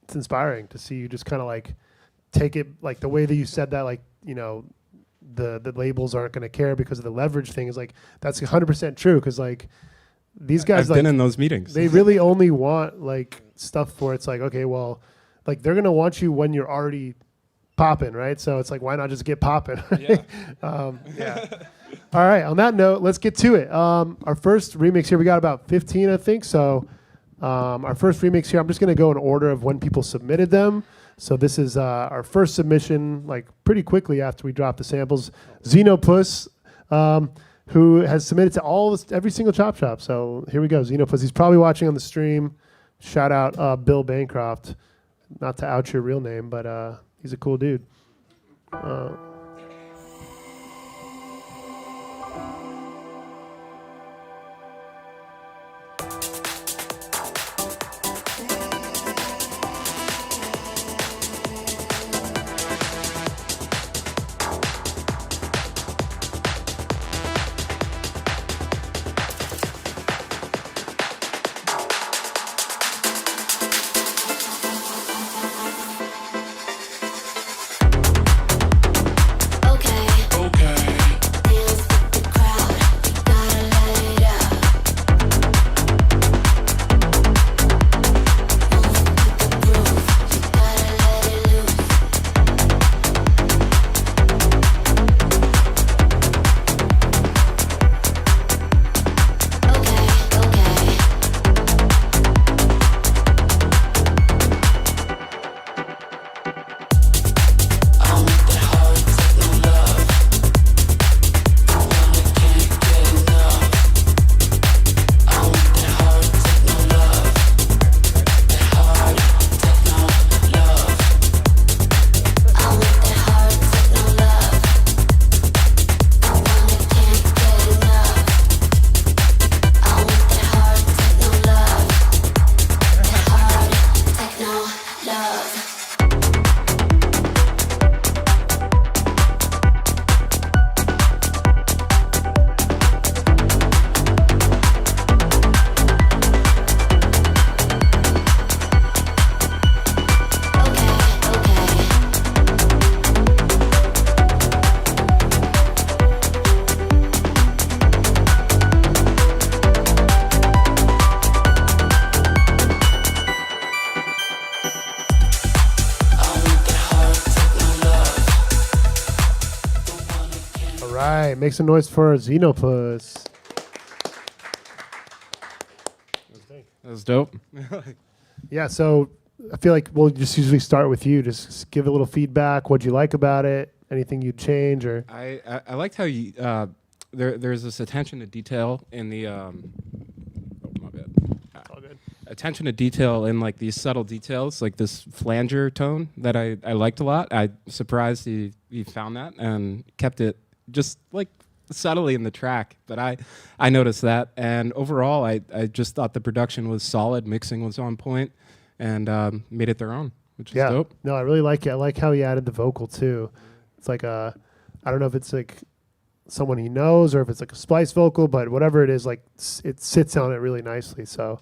Speaker 3: it's inspiring to see you just kind of like take it like the way that you said that, like, you know, the labels aren't going to care because of the leverage thing, is like, that's 100% true. Because like these guys,
Speaker 6: I've been in those meetings.
Speaker 3: They really only want like stuff where it's like, okay, well, like they're going to want you when you're already popping, right? So it's like, why not just get popping?
Speaker 6: Yeah.
Speaker 3: Yeah. All right. On that note, let's get to it. Our first remix here, we got about 15, I think. So our first remix here, I'm just going to go in order of when people submitted them. So this is our first submission, like pretty quickly after we dropped the samples. Xenopus, who has submitted to every single Chop Shop. So here we go, Xenopus. He's probably watching on the stream. Shout out Bill Bancroft. Not to out your real name, but he's a cool dude. right, make some noise for Xenopus.
Speaker 6: That was dope.
Speaker 3: Yeah, so I feel like we'll just usually start with you. Just give a little feedback. What'd you like about it? Anything you'd change or?
Speaker 6: I liked how you there's this attention to detail in the oh, my bad.
Speaker 3: All good.
Speaker 6: Attention to detail in like these subtle details, like this flanger tone that I liked a lot. I surprised he found that and kept it just like subtly in the track. But I noticed that, and overall I just thought the production was solid, mixing was on point, and made it their own, which is dope.
Speaker 3: No, I really like it. I like how he added the vocal too. It's like I don't know if it's like someone he knows or if it's like a splice vocal, but whatever it is, like it sits on it really nicely. So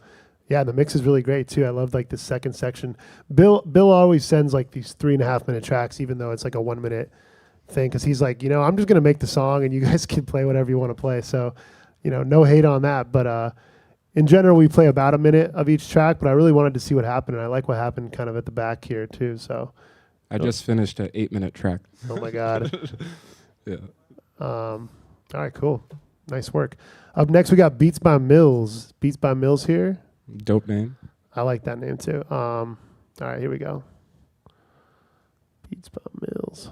Speaker 3: yeah, the mix is really great too. I love like the second section. Bill always sends like these 3.5 minute tracks, even though it's like a 1 minute thing. Cause he's like, I'm just going to make the song and you guys can play whatever you want to play. So, no hate on that. But, in general, we play about a minute of each track, but I really wanted to see what happened. And I like what happened kind of at the back here too. So
Speaker 6: I just finished an 8-minute track.
Speaker 3: oh my God.
Speaker 6: Yeah.
Speaker 3: All right, cool. Nice work. Up next, we got Beats by Mills. Beats by Mills here.
Speaker 6: Dope name.
Speaker 3: I like that name too. All right, here we go. Beats by Mills.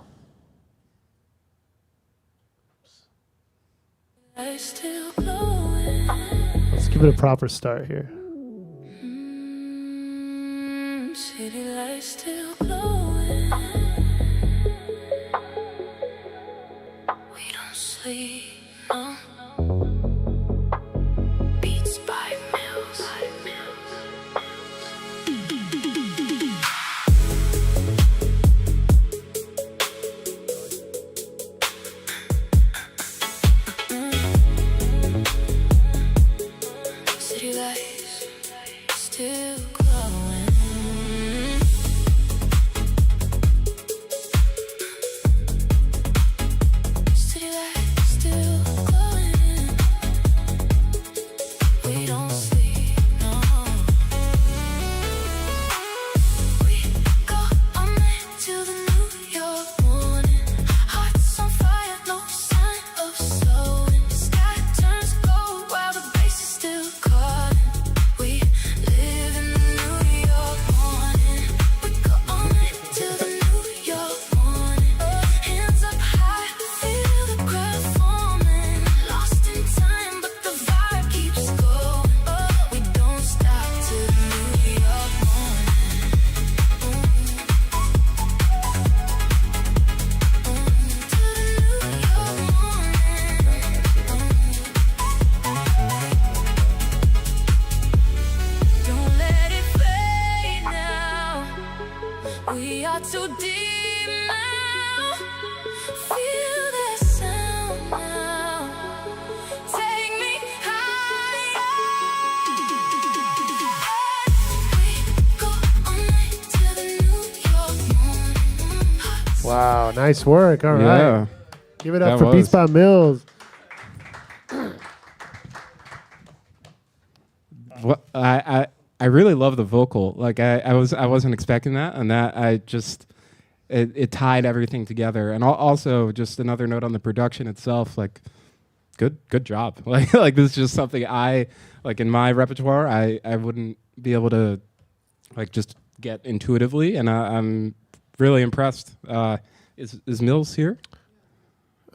Speaker 3: Let's give it a proper start here.
Speaker 7: City lights still glowing. We don't sleep, no. Beats by Mills. City lights still glowing. City lights still glowing. We don't sleep, no. We go all night till the New York morning. Hearts on fire, no sign of slowing. Sky turns gold while the bass is still calling. We live in the New York morning. We go all night till the New York morning. Hands up high, feel the crowd forming. Lost in time, but the vibe keeps going. We don't stop till the New York morning. Till the New York morning. Don't let it fade now. We are too deep now. Feel that sound now. Take me higher. We go all night till the New York morning.
Speaker 3: Wow, nice work. All right.
Speaker 6: Yeah.
Speaker 3: Give it up
Speaker 6: That
Speaker 3: for Beats by
Speaker 6: was.
Speaker 3: Mills.
Speaker 6: What I really love the vocal. Like I wasn't expecting that, and that I just it tied everything together. And also just another note on the production itself. Like good job. Like this is just something I like in my repertoire. I wouldn't be able to like just get intuitively, and I'm really impressed. Is Mills here?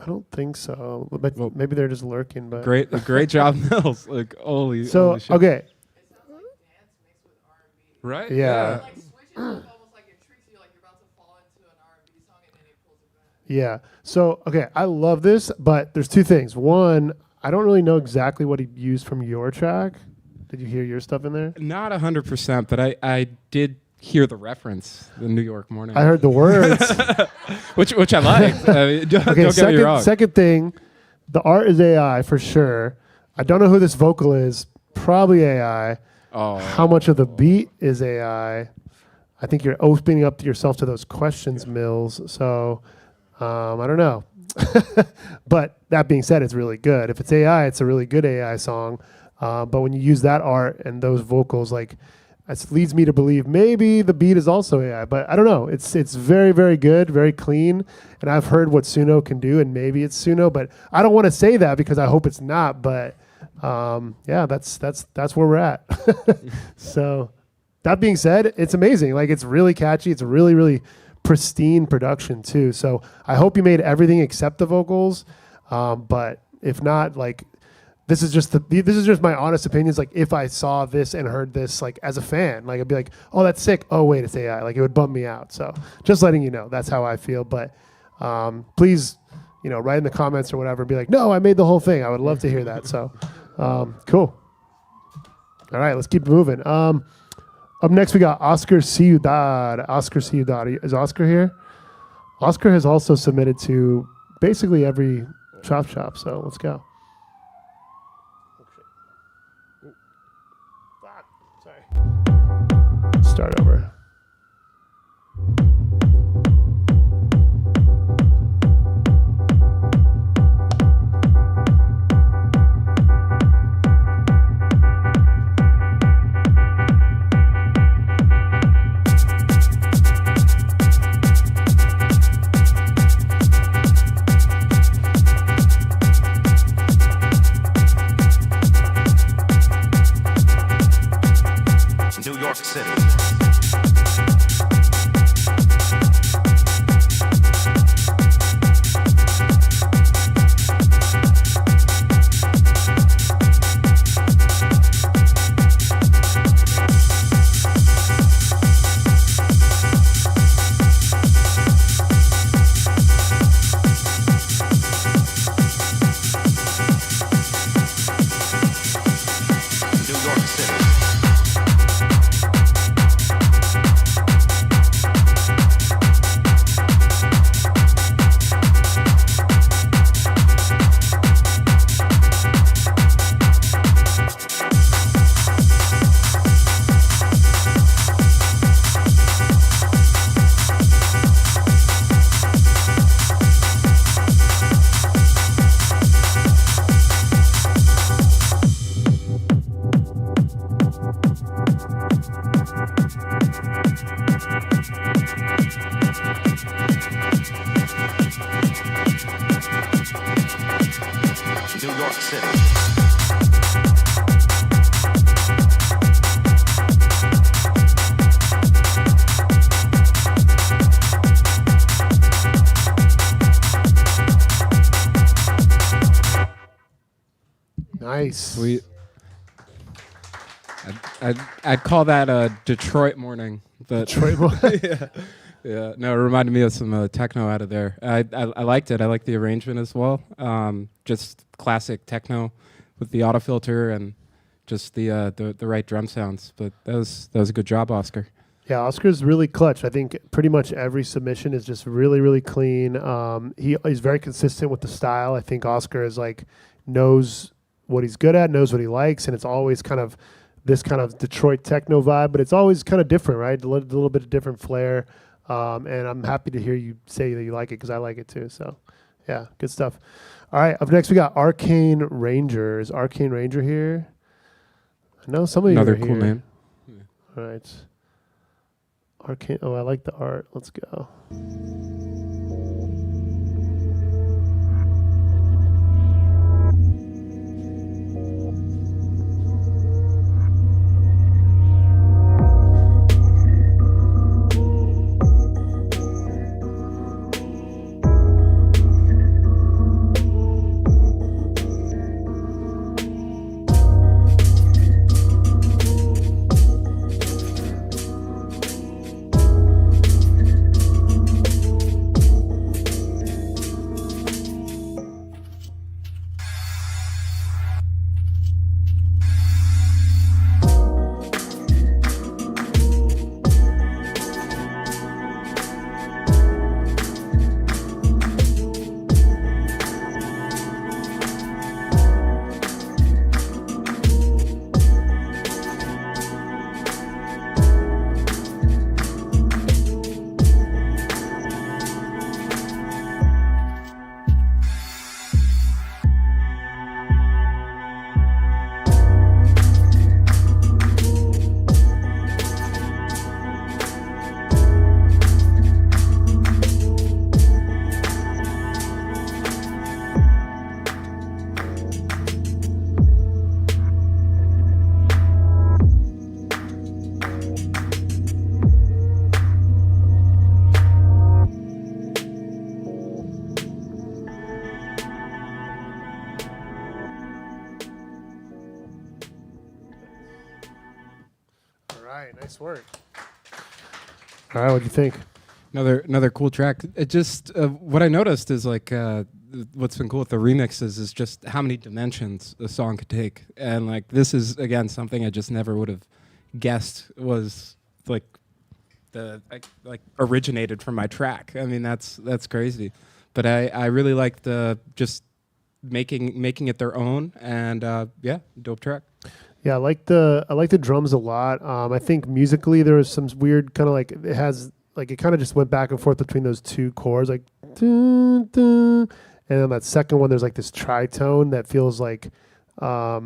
Speaker 3: I don't think so, but
Speaker 6: Well,
Speaker 3: maybe they're just lurking. But
Speaker 6: Great job, Mills. Like holy.
Speaker 3: so
Speaker 6: holy shit.
Speaker 3: okay,
Speaker 2: It sounds like dance mixed with R&B.
Speaker 6: Right?
Speaker 3: Yeah.
Speaker 2: Like switches up almost like it tricks you, like you're about to fall into an R&B song and then it pulls it back.
Speaker 3: yeah. So okay, I love this, but there's two things. One, I don't really know exactly what he used from your track. Did you hear your stuff in there?
Speaker 6: Not 100%, but I did hear the reference, the New York morning.
Speaker 3: I heard the words.
Speaker 6: which I like. Don't
Speaker 3: Okay,
Speaker 6: get me wrong.
Speaker 3: second thing, the art is AI for sure. I don't know who this vocal is. Probably AI.
Speaker 6: Oh.
Speaker 3: How much of the beat is AI? I think you're opening up yourself to those questions, Mills. So I don't know. But that being said, it's really good. If it's AI, it's a really good AI song. But when you use that art and those vocals, like It leads me to believe maybe the beat is also AI, but I don't know. It's very, very good, very clean, and I've heard what Suno can do, and maybe it's Suno, but I don't want to say that because I hope it's not. But yeah, that's where we're at. So that being said, it's amazing. Like, it's really catchy. It's a really, really pristine production too. So I hope you made everything except the vocals. But if not, like, this is just my honest opinions. Like, if I saw this and heard this, like, as a fan, like, I'd be like, oh, that's sick. Oh, wait, it's AI. Like, it would bum me out. So just letting you know, that's how I feel. But please, write in the comments or whatever, and be like, no, I made the whole thing. I would love to hear that. So cool. All right, let's keep moving. Up next, we got Oscar Ciudad. Oscar Ciudad. Is Oscar here? Oscar has also submitted to basically every chop shop. So let's go. Start over.
Speaker 1: New York City. New York City. New York City.
Speaker 3: Nice.
Speaker 6: Sweet. I'd call that a Detroit morning. But
Speaker 3: Detroit boy.
Speaker 6: yeah. No, it reminded me of some techno out of there. I liked it. I liked the arrangement as well. Just classic techno with the auto filter and just the right drum sounds. But that was a good job, Oscar.
Speaker 3: Yeah, Oscar's really clutch. I think pretty much every submission is just really, really clean. He's very consistent with the style. I think Oscar is like knows what he's good at, knows what he likes, and it's always kind of this kind of Detroit techno vibe, but it's always kind of different, right? A little bit of different flair. And I'm happy to hear you say that you like it because I like it too. So, yeah, good stuff. All right, up next we got Arcane Ranger. Is Arcane Ranger here? I know some of you
Speaker 6: Another
Speaker 3: are
Speaker 6: cool
Speaker 3: here.
Speaker 6: name.
Speaker 3: All right. Arcane. Oh, I like the art. Let's go. right, nice work. All right, what'd you think?
Speaker 6: Another cool track. It just what I noticed is like what's been cool with the remixes is just how many dimensions a song could take, and like this is again something I just never would have guessed was like like originated from my track. I mean that's crazy, but I really like the just making it their own, and yeah, dope track.
Speaker 3: Yeah, I like the drums a lot. I think musically there was some weird kind of like it has like it kind of just went back and forth between those two chords, like dun, dun. And then that second one there's like this tritone that feels like I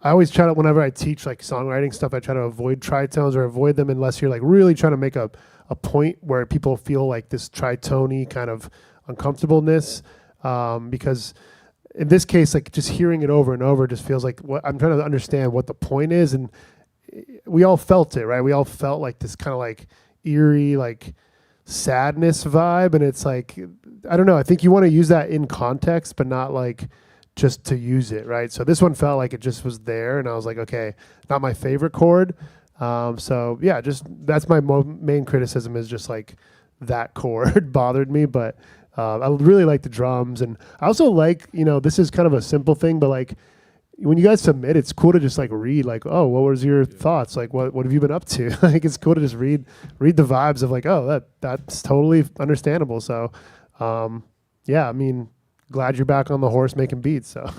Speaker 3: always try to, whenever I teach like songwriting stuff, I try to avoid tritones or avoid them unless you're like really trying to make a point where people feel like this tritone kind of uncomfortableness, because in this case, like just hearing it over and over just feels like what I'm trying to understand what the point is. And we all felt it, right? We all felt like this kind of like eerie, like sadness vibe. And it's like, I don't know. I think you want to use that in context, but not like just to use it, right? So this one felt like it just was there. And I was like, okay, not my favorite chord. So yeah, just that's my main criticism is just like that chord bothered me. But I really like the drums. And I also like, this is kind of a simple thing, but like when you guys submit, it's cool to just like read like, oh, what was your thoughts? Like, what have you been up to? Like, it's cool to just read the vibes of like, oh, that's totally understandable. So, yeah, I mean, glad you're back on the horse making beats. So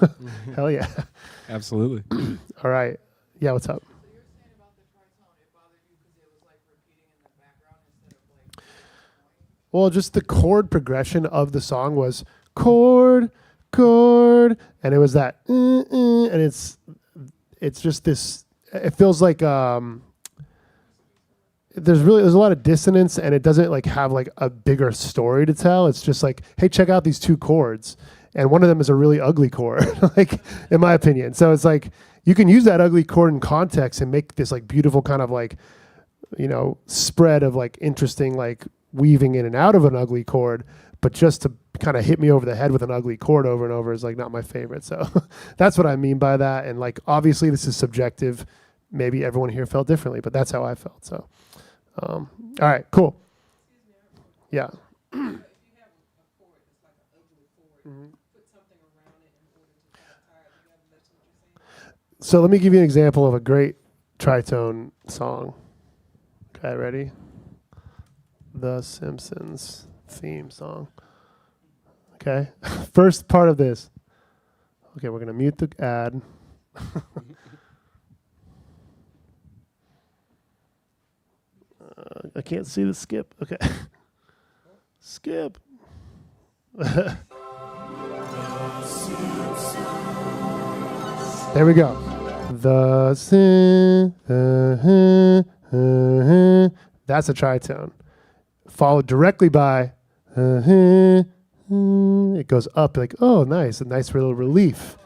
Speaker 3: hell yeah.
Speaker 6: Absolutely.
Speaker 3: All right. Yeah. What's up?
Speaker 2: So you were saying about the tritone, it bothered you because it was like repeating in the background instead of like annoying?
Speaker 3: Well, just the chord progression of the song was chord, and it was that, and it's just this. It feels like there's a lot of dissonance, and it doesn't like have like a bigger story to tell. It's just like, hey, check out these two chords, and one of them is a really ugly chord, like in my opinion. So it's like you can use that ugly chord in context and make this like beautiful kind of like, spread of like interesting like weaving in and out of an ugly chord, but just to kind of hit me over the head with an ugly chord over and over is like not my favorite. So that's what I mean by that. And like, obviously this is subjective. Maybe everyone here felt differently, but that's how I felt. So, all right, cool. Yeah.
Speaker 2: If you have a chord that's like an ugly chord, put something around it in order to kind of tie it together. That's what you're saying?
Speaker 3: So let me give you an example of a great tritone song. Okay, ready? The Simpsons theme song. Okay, first part of this. Okay, we're gonna mute the ad. I can't see the skip. Okay, skip. There we go. That's a tritone. Followed directly by it goes up like, oh, nice, a nice little relief.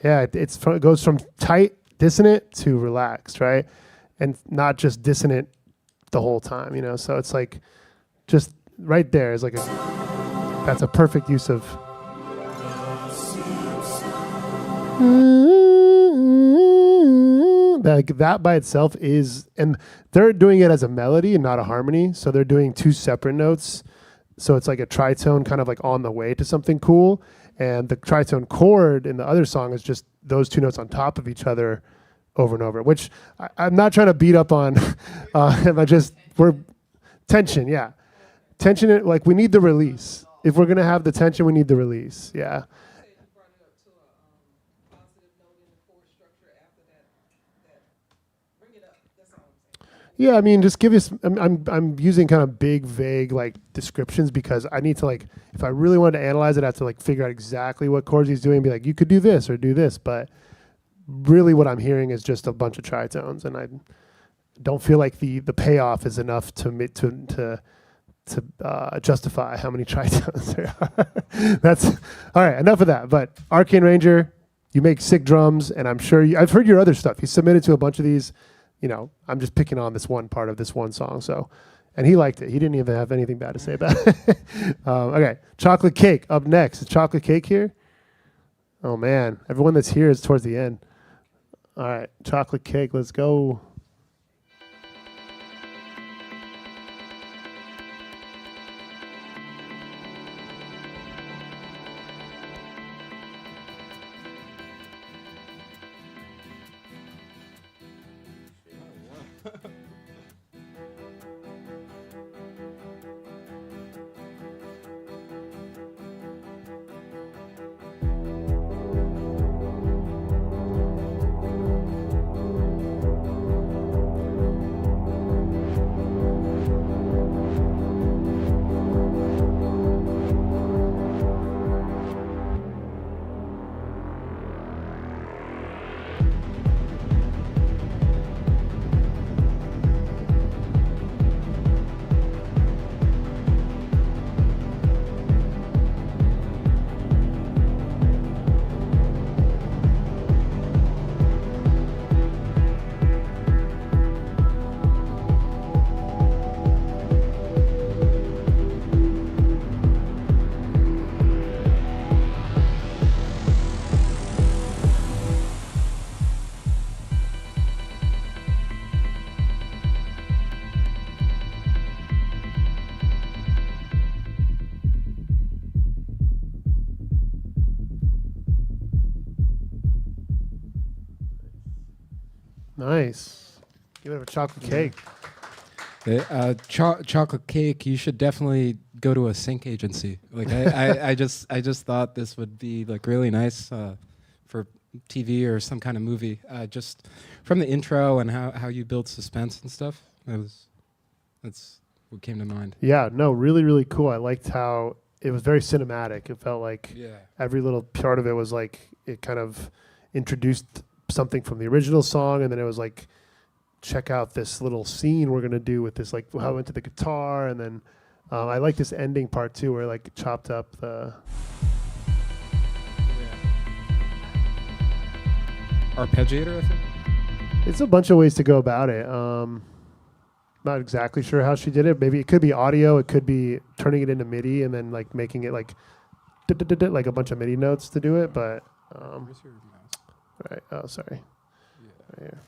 Speaker 3: Yeah, it goes from tight, dissonant to relaxed, right? And not just dissonant the whole time, So it's like just right there is like that's a perfect use of. Like that by itself is, and they're doing it as a melody and not a harmony. So they're doing two separate notes. So it's like a tritone kind of like on the way to something cool. And the tritone chord in the other song is just those two notes on top of each other over and over, which I'm not trying to beat up on. We're tension. Yeah. Tension. Like we need the release. If we're going to have the tension, we need the release. Yeah.
Speaker 2: You brought it up to a positive note in the chord structure after that. Bring it up. That's all I'm saying.
Speaker 3: Yeah, I mean, just give us. I'm using kind of big, vague like descriptions because I need to like, if I really wanted to analyze it, I have to like figure out exactly what chords he's doing. And be like, you could do this or do this, but really, what I'm hearing is just a bunch of tritones, and I don't feel like the payoff is enough to justify how many tritones there are. That's all right. Enough of that. But Arcane Ranger, you make sick drums, and I'm sure I've heard your other stuff. You submitted to a bunch of these. I'm just picking on this one part of this one song. So, and he liked it. He didn't even have anything bad to say about it. Okay, Chocolate Cake up next. Is Chocolate Cake here? Oh man, everyone that's here is towards the end. All right, Chocolate Cake. Let's go. Nice. Give it a chocolate cake.
Speaker 6: Chocolate cake. You should definitely go to a sync agency. Like I just thought this would be like really nice for TV or some kind of movie. Just from the intro and how you build suspense and stuff. That's what came to mind.
Speaker 3: Yeah, no, really, really cool. I liked how it was very cinematic. It felt like every little part of it was like it kind of introduced something from the original song, and then it was like, check out this little scene we're gonna do with this, like how it went to the guitar, and then I like this ending part too, where like chopped up the
Speaker 6: Arpeggiator, I think.
Speaker 3: It's a bunch of ways to go about it. Not exactly sure how she did it. Maybe it could be audio, it could be turning it into MIDI and then like making it like like a bunch of MIDI notes to do it, but
Speaker 6: Where's your mouse?
Speaker 3: right. Oh, sorry.
Speaker 6: Yeah.
Speaker 3: Right here.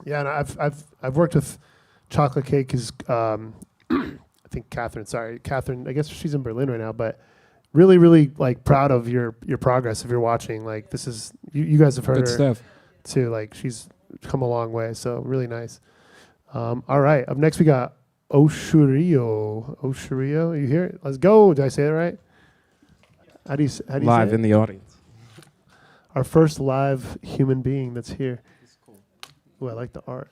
Speaker 3: Yeah, and I've worked with Chocolate Cake because I think Catherine. Sorry, Catherine. I guess she's in Berlin right now, but really, really like proud of your progress. If you're watching, like this is you guys have heard
Speaker 6: Good
Speaker 3: her
Speaker 6: stuff.
Speaker 3: too. Like she's come a long way, so really nice. All right, up next we got Oshurio. Oshurio, you here? Let's go. Did I say that right? How do you say
Speaker 6: Live
Speaker 3: it?
Speaker 6: in the audience.
Speaker 3: Our first live human being that's here.
Speaker 6: That's cool.
Speaker 3: Ooh, I like the art.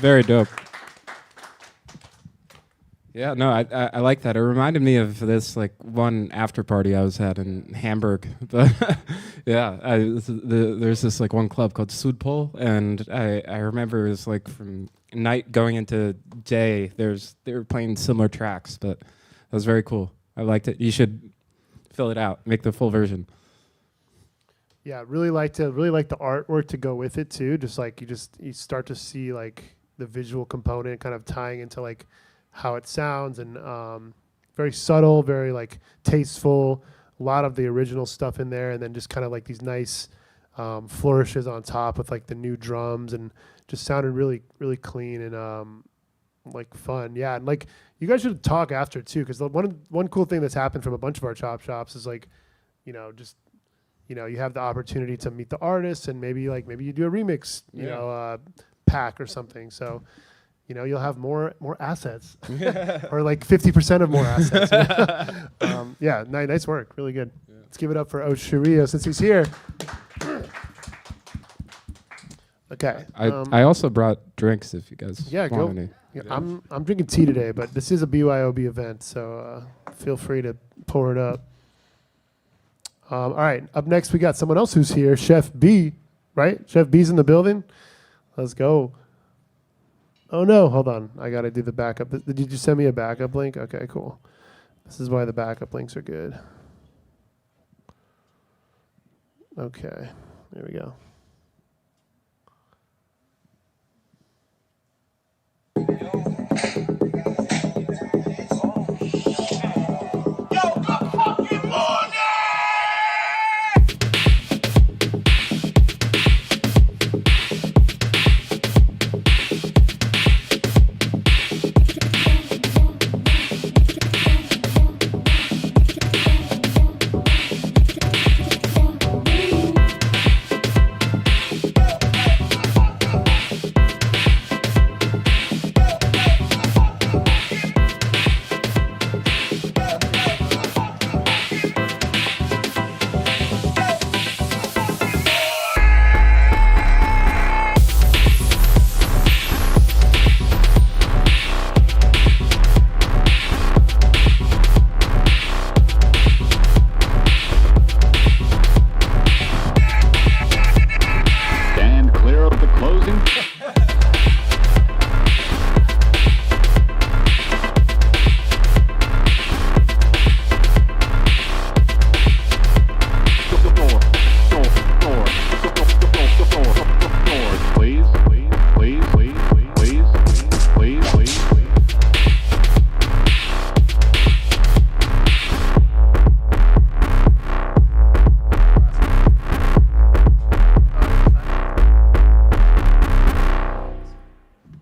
Speaker 6: Very dope. Yeah, no, I like that. It reminded me of this like one after party I was at in Hamburg. But yeah, there's this like one club called Südpol, and I remember it was like from night going into day. They were playing similar tracks, but that was very cool. I liked it. You should fill it out, make the full version.
Speaker 3: Yeah, really like the artwork to go with it too. Just like you start to see like the visual component kind of tying into like how it sounds, and very subtle, very like tasteful. A lot of the original stuff in there, and then just kind of like these nice flourishes on top with like the new drums, and just sounded really, really clean and like fun. Yeah, and like you guys should talk after too, because one cool thing that's happened from a bunch of our chop shops is like, just you have the opportunity to meet the artists, and maybe you do a remix, pack or something. So, you'll have more assets, or like 50% of more assets. Nice work, really good. Yeah. Let's give it up for Oshirio since he's here. Okay.
Speaker 6: I also brought drinks if you guys want
Speaker 3: go.
Speaker 6: any.
Speaker 3: Yeah, I'm drinking tea today, but this is a BYOB event, so feel free to pour it up. All right, up next we got someone else who's here, Chef B, right? Chef B's in the building. Let's go. Oh no, hold on. I gotta do the backup. Did you send me a backup link? Okay, cool. This is why the backup links are good. Okay, there we go.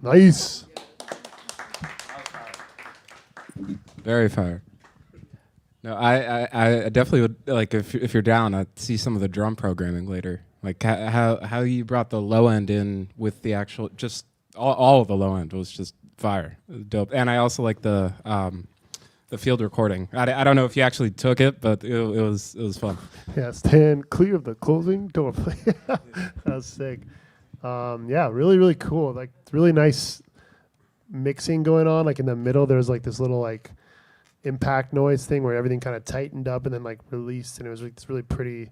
Speaker 3: Nice.
Speaker 6: Very fire. No, I definitely would like if you're down. I'd see some of the drum programming later, like how you brought the low end in with the actual just all of the low end was just fire, dope. And I also like the field recording. I don't know if you actually took it, but it was fun.
Speaker 3: Yeah, stand clear of the closing door. That was sick. Yeah, really cool. Like really nice mixing going on. Like in the middle, there's like this little like impact noise thing where everything kind of tightened up and then like released, and it was like this really pretty.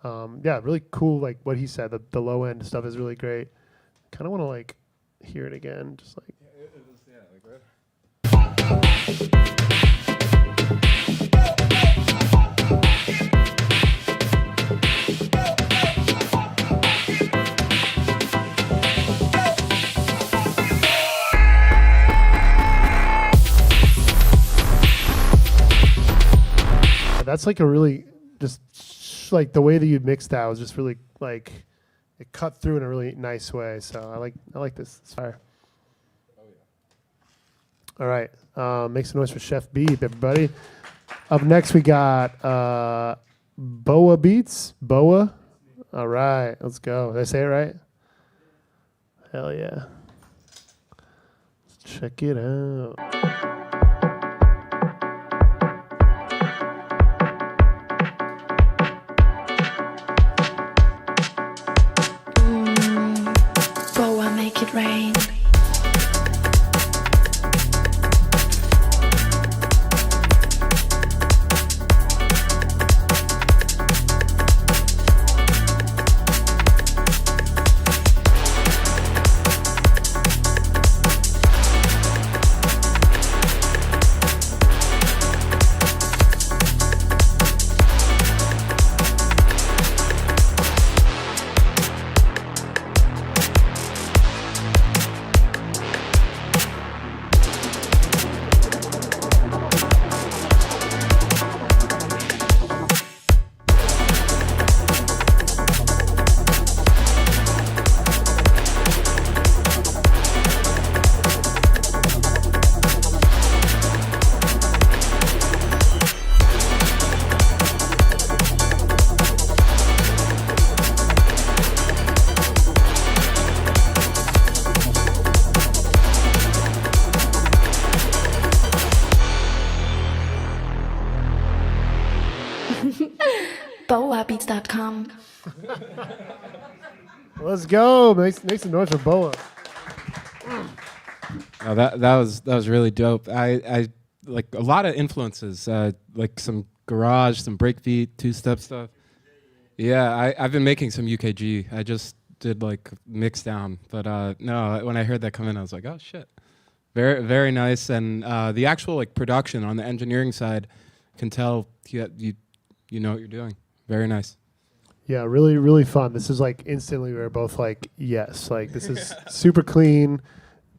Speaker 3: Yeah, really cool. Like what he said, the low end stuff is really great. Kind of want to like hear it again, just like.
Speaker 6: Yeah, it was, yeah, like right.
Speaker 3: That's like a really just like the way that you mixed that was just really like it cut through in a really nice way. So I like this. It's fire. Oh yeah. All right, make some noise for Chef Beep, everybody. Up next we got Boa Beats. Boa. All right, let's go. Did I say it right? Hell yeah. Let's check it out.
Speaker 7: Boa, make it rain. boabeats.com.
Speaker 3: Let's go. Make some noise for Boa.
Speaker 6: Oh, that was really dope. I like a lot of influences, like some garage, some breakbeat, two-step stuff. Yeah, I've been making some UKG. I just did like mix down, but no, when I heard that come in, I was like, oh shit, very very nice. And the actual like production on the engineering side, can tell you know what you're doing. Very nice.
Speaker 3: Yeah, really, really fun. This is like instantly we were both like, yes, like this is super clean.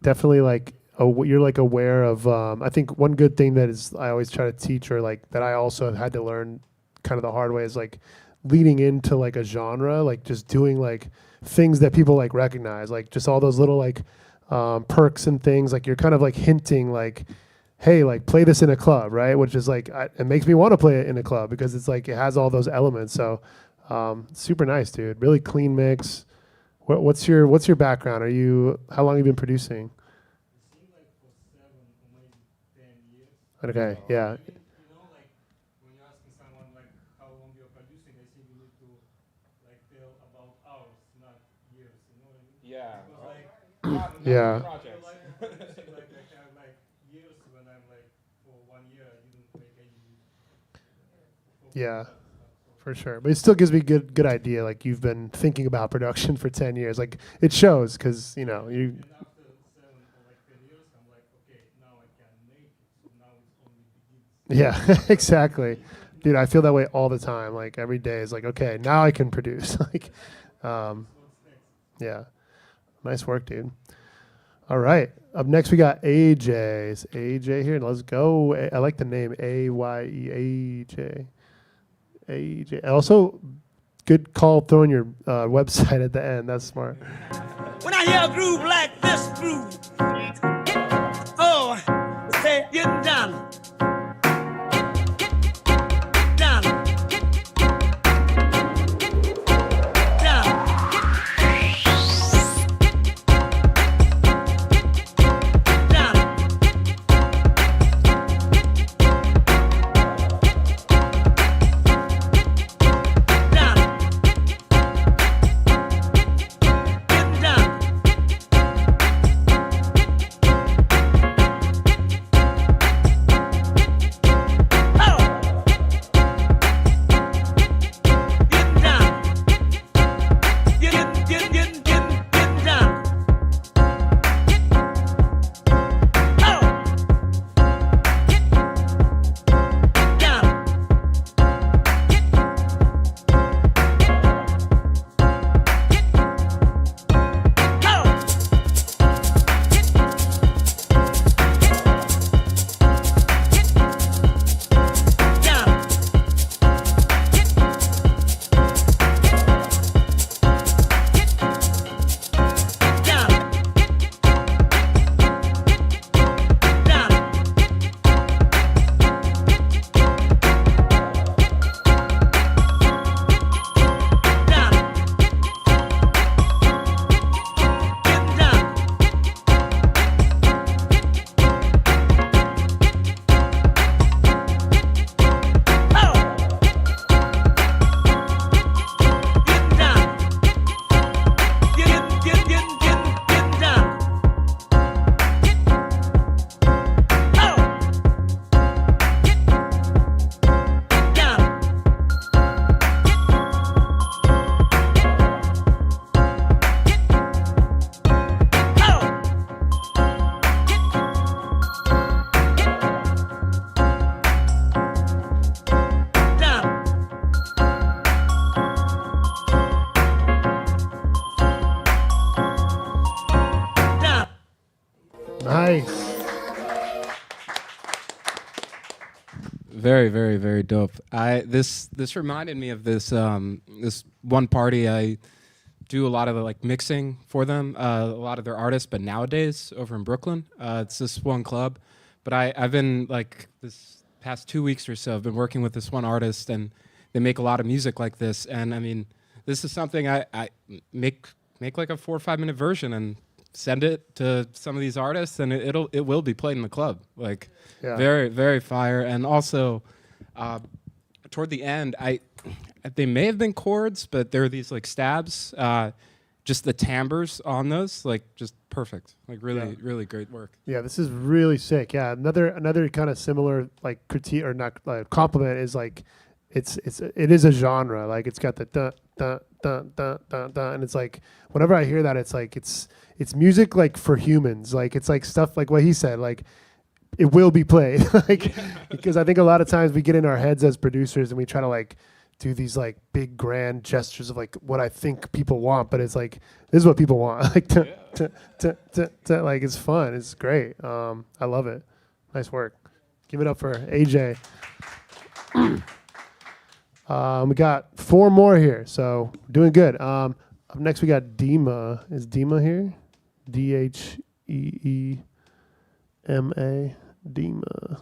Speaker 3: Definitely like you're like aware of. I think one good thing that is I always try to teach, or like that I also have had to learn kind of the hard way, is like leading into like a genre, like just doing like things that people like recognize, like just all those little like perks and things. Like you're kind of like hinting like, hey, like play this in a club, right? Which is like it makes me want to play it in a club because it's like it has all those elements. So. Super nice, dude. Really clean mix. What's your background? How long have you been producing?
Speaker 4: It seemed like for 7 or maybe 10 years.
Speaker 3: Okay, yeah.
Speaker 4: You know, like when you're asking someone like how long you're producing, they think you need to like tell about hours, not years. You know what I mean?
Speaker 6: Yeah.
Speaker 4: Because like
Speaker 3: Yeah.
Speaker 4: I feel like producing like I have like years when I'm like for 1 year I didn't make any music.
Speaker 3: Yeah. For sure, but it still gives me good idea. Like you've been thinking about production for 10 years. Like it shows because you know you.
Speaker 4: And after 7 or like 10 years, I'm like, okay, now I can make it. So now it's only begins.
Speaker 3: Yeah, exactly, dude. I feel that way all the time. Like every day is like, okay, now I can produce. Like, yeah, nice work, dude. All right, up next we got AJ's AJ here. Let's go. I like the name AYE AJ. Also, good call throwing your website at the end. That's smart.
Speaker 8: When I hear a groove like this groove, oh, say getting down, down, down, down.
Speaker 3: Nice.
Speaker 6: Very, very, very dope. This reminded me of this this one party. I do a lot of the like mixing for them, a lot of their artists, but nowadays over in Brooklyn, it's this one club. But I've been like this past 2 weeks or so, I've been working with this one artist, and they make a lot of music like this. And I mean, this is something I make like a 4 or 5 minute version and send it to some of these artists, and it will be played in the club. Like,
Speaker 3: Yeah.
Speaker 6: very, very fire. And also, toward the end, they may have been chords, but there are these like stabs. Just the timbres on those, like just perfect. Like really great work.
Speaker 3: Yeah, this is really sick. Yeah, another kind of similar like critique or not compliment is like it is a genre. Like it's got the dun dun dun dun dun dun, and it's like whenever I hear that, it's like it's music like for humans. Like it's like stuff like what he said. Like it will be played. Like because I think a lot of times we get in our heads as producers and we try to like do these like big grand gestures of like what I think people want, but it's like this is what people want. Like like it's fun. It's great. I love it. Nice work. Give it up for AJ. We got 4 more here, so doing good. Up next we got Dima. Is Dima here? DHEEMA. Dima.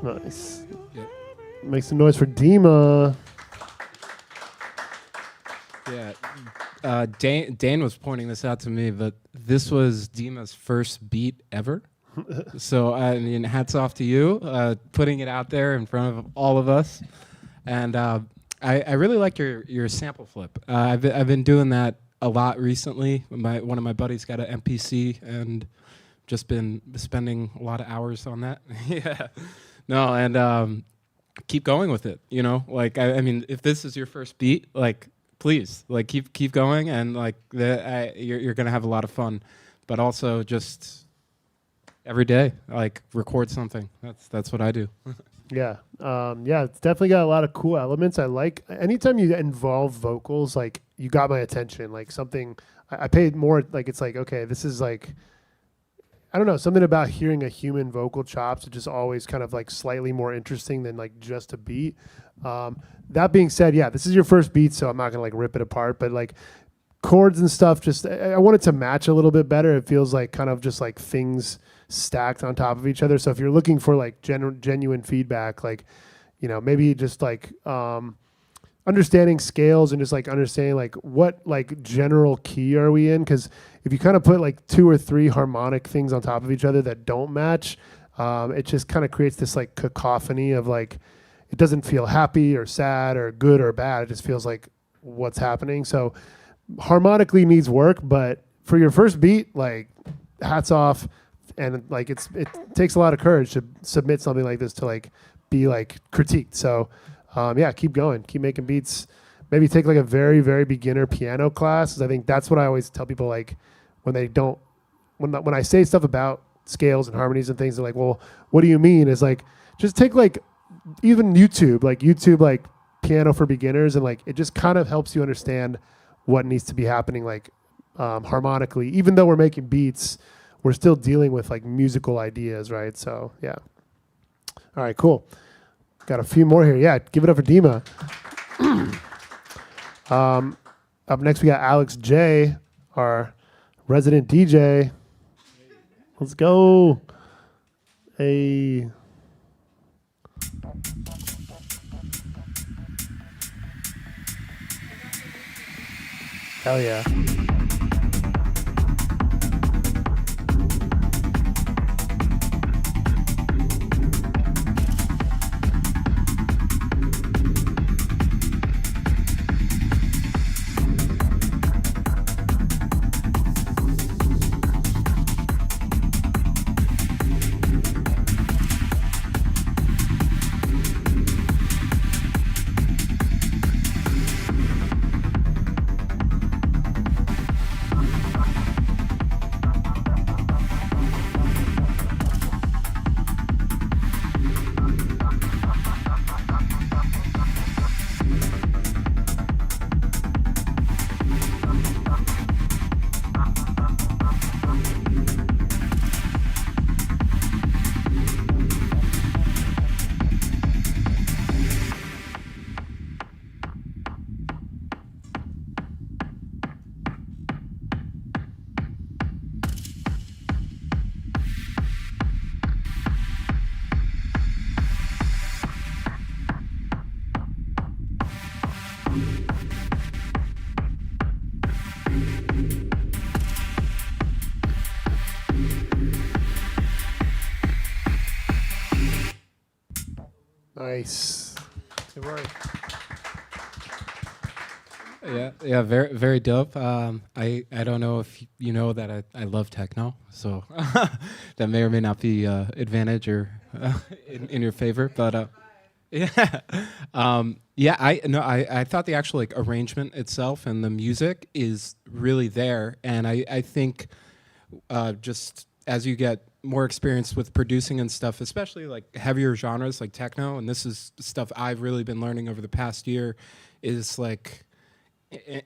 Speaker 3: Nice.
Speaker 6: Yep.
Speaker 3: Make some noise for Dima.
Speaker 6: Yeah. Dane was pointing this out to me, but this was Dima's first beat ever. So, I mean, hats off to you, putting it out there in front of all of us. And I really like your sample flip. I've been doing that a lot recently. One of my buddies got an MPC and just been spending a lot of hours on that. Yeah. No, and keep going with it, you know? Like, I mean, if this is your first beat, like, please, like, keep going, and, like, you're going to have a lot of fun. But also just every day, like, record something. That's what I do.
Speaker 3: Yeah. Yeah, it's definitely got a lot of cool elements. I like anytime you involve vocals, like, you got my attention. Like, something, I paid more, like, it's like, okay, this is, like, I don't know, something about hearing a human vocal chops is just always kind of like slightly more interesting than like just a beat. That being said, yeah, this is your first beat, so I'm not gonna like rip it apart, but like chords and stuff, just I want it to match a little bit better. It feels like kind of just like things stacked on top of each other. So if you're looking for like genuine feedback, like, you know, maybe just like understanding scales and just like understanding like what like general key are we in, because if you kind of put like 2 or 3 harmonic things on top of each other that don't match, it just kind of creates this like cacophony of like it doesn't feel happy or sad or good or bad. It just feels like what's happening. So harmonically needs work, but for your first beat, like hats off. And like it takes a lot of courage to submit something like this to like be like critiqued. So yeah, keep going, keep making beats. Maybe take like a very, very beginner piano class, 'cause I think that's what I always tell people, like when they don't, when I say stuff about scales and harmonies and things, they're like, well, what do you mean? Is like, just take like even YouTube like piano for beginners, and like it just kind of helps you understand what needs to be happening like harmonically. Even though we're making beats, we're still dealing with like musical ideas, right? So yeah. All right, cool. Got a few more here. Yeah, give it up for Dima. Up next, we got Alex J, our resident DJ. Let's go. Hey. Hell yeah. Nice. Good work.
Speaker 6: Yeah, very very dope. I don't know if you know that I love techno, so that may or may not be advantage or in your favor. But yeah, yeah. I thought the actual like arrangement itself and the music is really there, and I think just as you get more experience with producing and stuff, especially like heavier genres like techno, and this is stuff I've really been learning over the past year, is like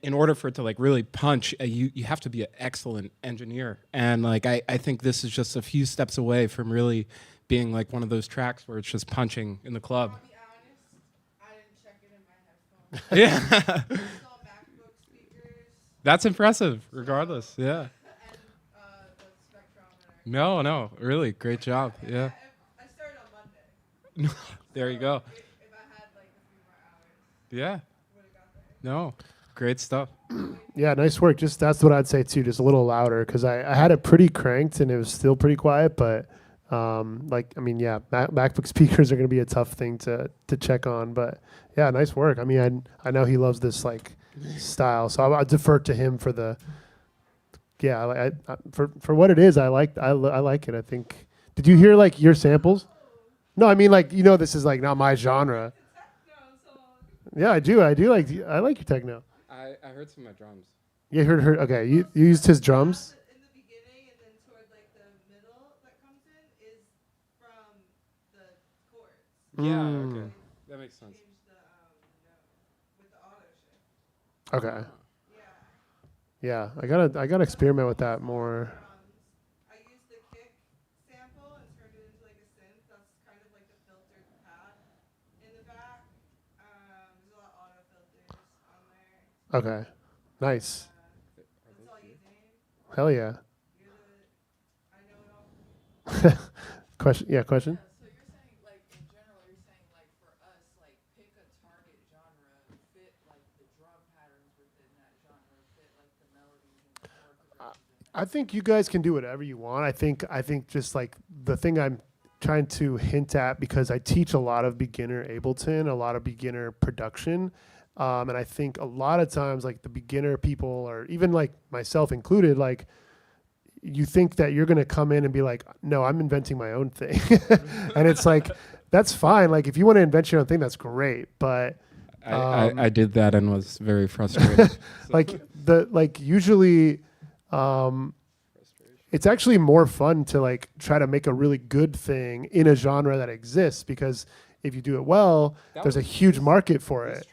Speaker 6: in order for it to like really punch, you have to be an excellent engineer. And like I think this is just a few steps away from really being like one of those tracks where it's just punching in the club.
Speaker 2: I'll be honest, I didn't check it in my headphones.
Speaker 6: Yeah.
Speaker 2: I saw MacBook speakers
Speaker 6: That's impressive, regardless. Yeah.
Speaker 2: and the spectrometer.
Speaker 6: No, really, great job. Yeah.
Speaker 2: I started on Monday.
Speaker 6: There you go.
Speaker 2: If I had like a few more hours,
Speaker 6: Yeah.
Speaker 2: would have got there.
Speaker 6: No, great stuff.
Speaker 3: Yeah, nice work. Just that's what I'd say too. Just a little louder because I had it pretty cranked and it was still pretty quiet. But like I mean, yeah, MacBook speakers are going to be a tough thing to check on. But yeah, nice work. I mean, I know he loves this like style, so I defer to him for the. Yeah, for what it is, I like it. I think. Did you hear like your samples? No, I mean like this is like not my genre. Yeah, I do like your techno.
Speaker 6: I heard some of my drums.
Speaker 3: Yeah, heard. Okay, you used his drums.
Speaker 2: In the beginning and then toward like the middle that comes in is from the chords.
Speaker 6: Yeah, okay. That makes sense.
Speaker 2: Change the note with the auto shift.
Speaker 3: Okay.
Speaker 2: Yeah.
Speaker 3: Yeah, I gotta experiment with that more.
Speaker 2: I used the kick sample and turned it into like a synth. That's kind of like the filtered pad in the back. There's a lot of auto filters on there.
Speaker 3: Okay, nice.
Speaker 2: That's all you need.
Speaker 3: Hell yeah.
Speaker 2: You're the I know it all.
Speaker 3: Question? Yeah, question.
Speaker 9: So you're saying, like, in general, you're saying, like, for us, like, pick a target genre, fit, like, the drum patterns within that genre, fit, like, the melodies and the chord progressions.
Speaker 3: I think you guys can do whatever you want. I think just like the thing I'm trying to hint at, because I teach a lot of beginner Ableton, a lot of beginner production. And I think a lot of times like the beginner people, or even like myself included, like you think that you're going to come in and be like, no, I'm inventing my own thing. And it's like, that's fine. Like if you want to invent your own thing, that's great. But
Speaker 6: I did that and was very frustrated.
Speaker 3: like usually, it's actually more fun to like try to make a really good thing in a genre that exists, because if you do it well, there's a huge market for it,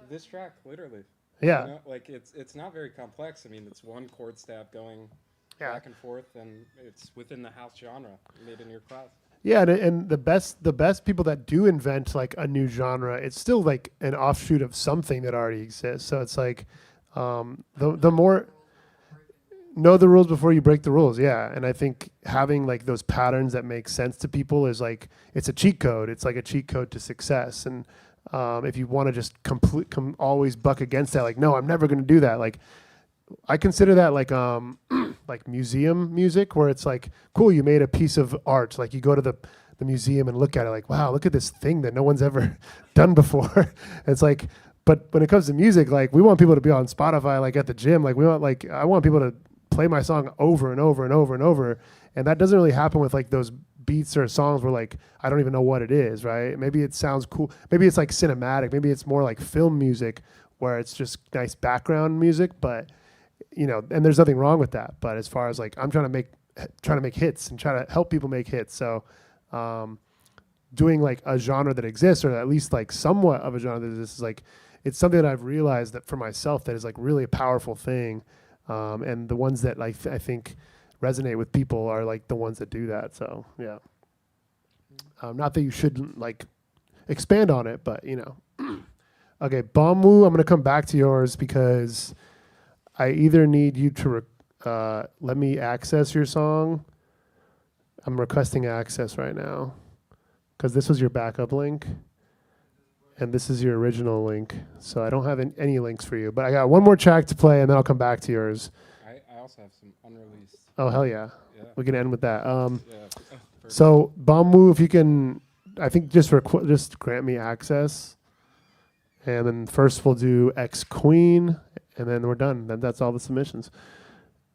Speaker 6: This track, literally.
Speaker 3: Yeah.
Speaker 6: Like it's not very complex. I mean, it's one chord stab going back and forth, and it's within the house genre made in your class.
Speaker 3: Yeah, and the best people that do invent like a new genre, it's still like an offshoot of something that already exists. So it's like the more know the rules before you break the rules. Yeah, and I think having like those patterns that make sense to people is like it's a cheat code. It's like a cheat code to success. And if you want to just always buck against that, like no, I'm never going to do that. Like I consider that like like museum music, where it's like, cool, you made a piece of art. Like you go to the museum and look at it, like, wow, look at this thing that no one's ever done before. It's like, but when it comes to music, like we want people to be on Spotify, like at the gym, like I want people to play my song over and over and over and over, and that doesn't really happen with like those beats or songs where like I don't even know what it is, right? Maybe it sounds cool, maybe it's like cinematic, maybe it's more like film music where it's just nice background music, but you know, and there's nothing wrong with that. But as far as like I'm trying to make hits and try to help people make hits, so doing like a genre that exists, or at least like somewhat of a genre that exists, is like, it's something that I've realized that for myself that is like really a powerful thing, and the ones that like I think resonate with people are like the ones that do that. So yeah, not that you shouldn't like expand on it, but you know. Okay, Bamu, I'm gonna come back to yours because I either need you to let me access your song. I'm requesting access right now because this was your backup link and this is your original link. So I don't have any links for you, but I got one more track to play and then I'll come back to yours.
Speaker 6: I also have some unreleased.
Speaker 3: Oh, hell yeah.
Speaker 6: Yeah.
Speaker 3: We can end with that.
Speaker 6: Yeah.
Speaker 3: So Bamu, if you can, I think just grant me access. And then first we'll do X Queen, and then we're done. That's all the submissions.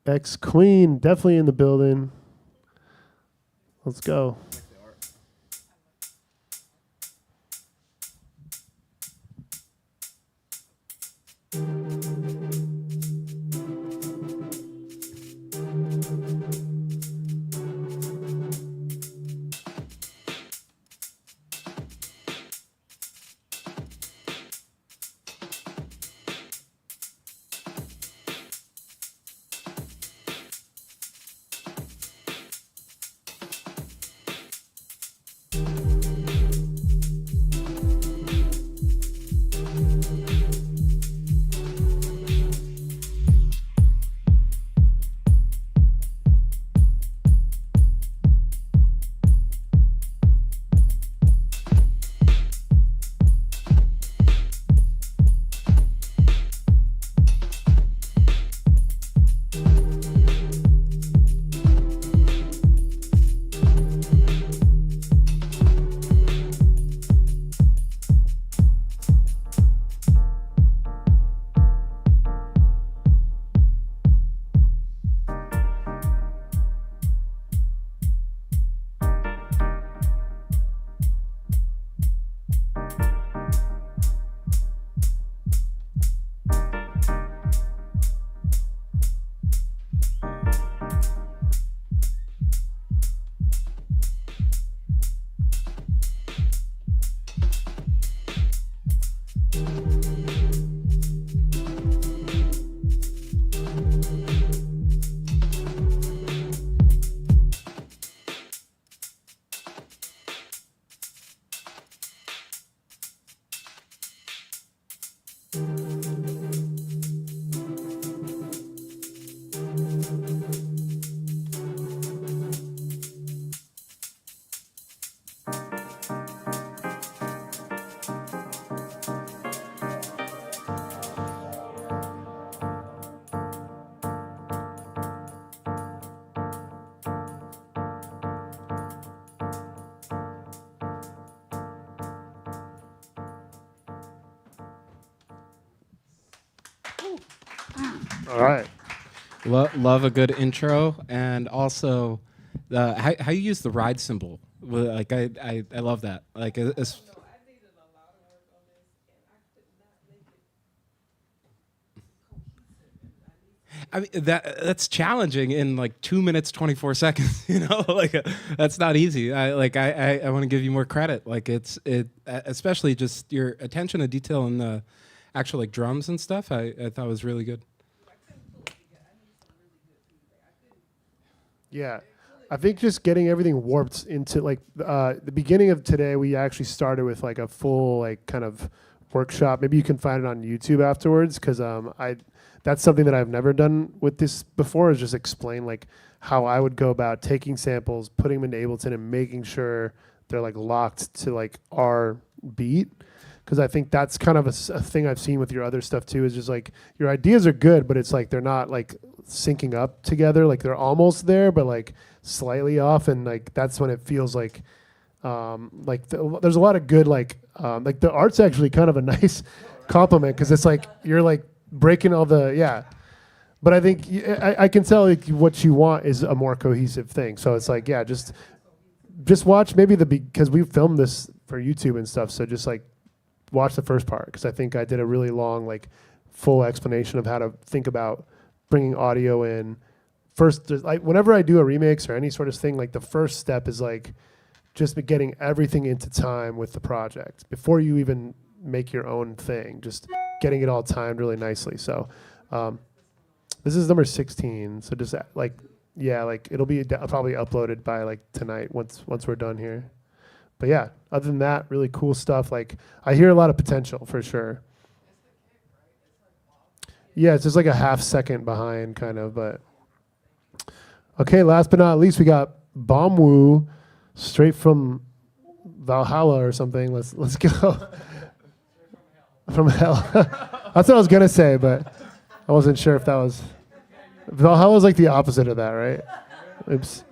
Speaker 3: X Queen, definitely in the building. Let's go. All right.
Speaker 6: Love a good intro, and also how you use the ride cymbal. Like I love that. Like it's,
Speaker 2: No, I needed a lot of work on this, and I could not make it cohesive. And I need
Speaker 6: I mean that's challenging in like 2 minutes 24 seconds. You know, like that's not easy. I want to give you more credit. Like especially just your attention to detail in the actual like drums and stuff. I thought was really good.
Speaker 3: Yeah. I think just getting everything warped into like the beginning of today, we actually started with like a full like kind of workshop. Maybe you can find it on YouTube afterwards, because that's something that I've never done with this before, is just explain like how I would go about taking samples, putting them into Ableton, and making sure they're like locked to like our beat. because I think that's kind of a thing I've seen with your other stuff too. Is just like your ideas are good, but it's like they're not like syncing up together. Like they're almost there, but like slightly off, and like that's when it feels like there's a lot of good like the art's actually kind of a nice compliment because it's like you're like breaking all the but I think I can tell like what you want is a more cohesive thing. So it's like just watch maybe because we filmed this for YouTube and stuff. So just like watch the first part because I think I did a really long like full explanation of how to think about bringing audio in. First, like whenever I do a remix or any sort of thing, like the first step is like just getting everything into time with the project before you even make your own thing, just getting it all timed really nicely. So this is number 16. So just like it'll be probably uploaded by like tonight once we're done here. But yeah, other than that, really cool stuff. Like I hear a lot of potential for sure. Yeah, it's just like a half second behind kind of, but okay, last but not least, we got Bomwoo straight from Valhalla or something. Let's go. From hell. That's what I was gonna say, but I wasn't sure if that was Valhalla's like the opposite of that, right? Oops.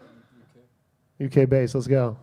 Speaker 3: UK bass, let's go.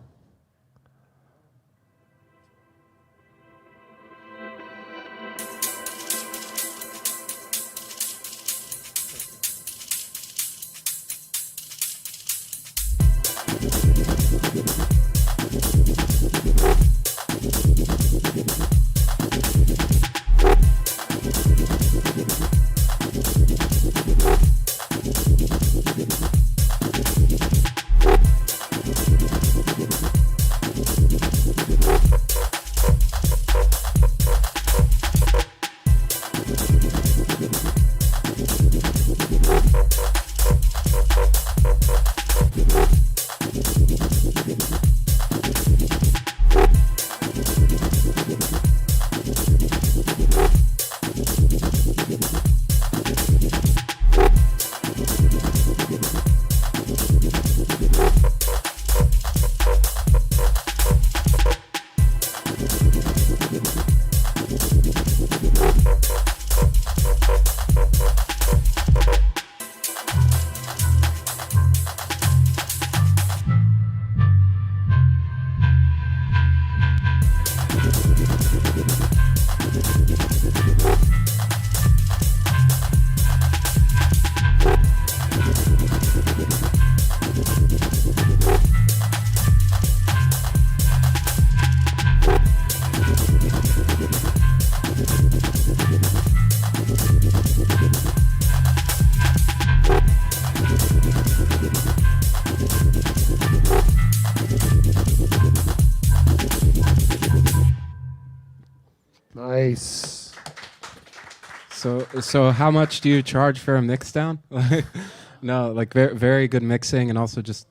Speaker 3: Nice.
Speaker 6: So how much do you charge for a mix down? No, like very, very good mixing and also just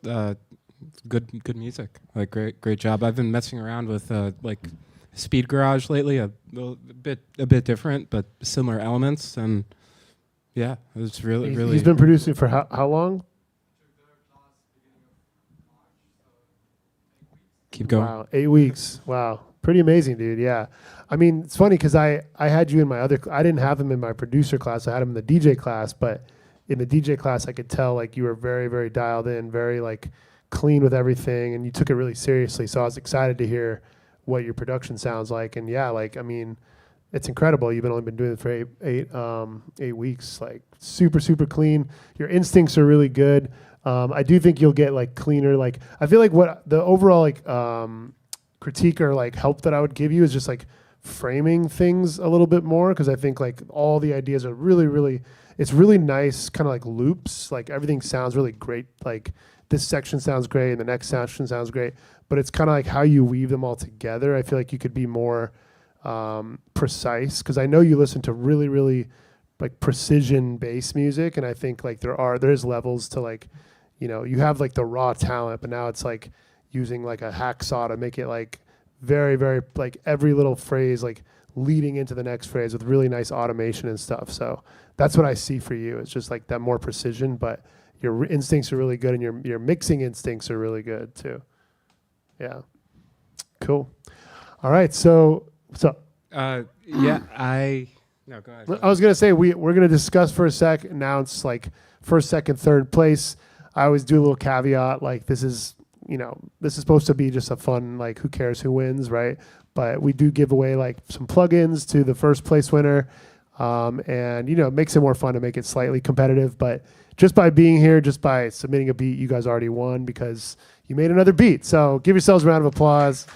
Speaker 6: good music. Like great job. I've been messing around with like Speed Garage lately, a bit different but similar elements, and yeah, it's really.
Speaker 3: He's been producing for how long?
Speaker 6: Keep going.
Speaker 3: Wow, 8 weeks. Wow, pretty amazing, dude. Yeah, I mean it's funny because I had you in my I didn't have him in my producer class. I had him in the DJ class, but in the DJ class I could tell like you were very, very dialed in, very like clean with everything, and you took it really seriously. So I was excited to hear what your production sounds like. And yeah, like I mean, it's incredible. You've only been doing it for eight weeks. Like super clean. Your instincts are really good. I do think you'll get like cleaner. Like I feel like what the overall like critique or like help that I would give you is just like framing things a little bit more, because I think like all the ideas are really it's really nice kind of like loops. Like everything sounds really great. Like this section sounds great and the next section sounds great, but it's kind of like how you weave them all together. I feel like you could be more precise, because I know you listen to really like precision bass music, and I think like there's levels to like, you know, you have like the raw talent, but now it's like using like a hacksaw to make it like very like every little phrase like leading into the next phrase with really nice automation and stuff. So that's what I see for you. It's just like that more precision, but your instincts are really good, and your mixing instincts are really good too. Yeah. Cool. All right. So
Speaker 6: Yeah, no, go ahead.
Speaker 3: I was gonna say we're gonna discuss for a sec, announce like first, second, third place. I always do a little caveat, like this is supposed to be just a fun, like who cares who wins, right? But we do give away like some plugins to the first place winner, and it makes it more fun to make it slightly competitive. But just by being here, just by submitting a beat, you guys already won because you made another beat. So give yourselves a round of applause.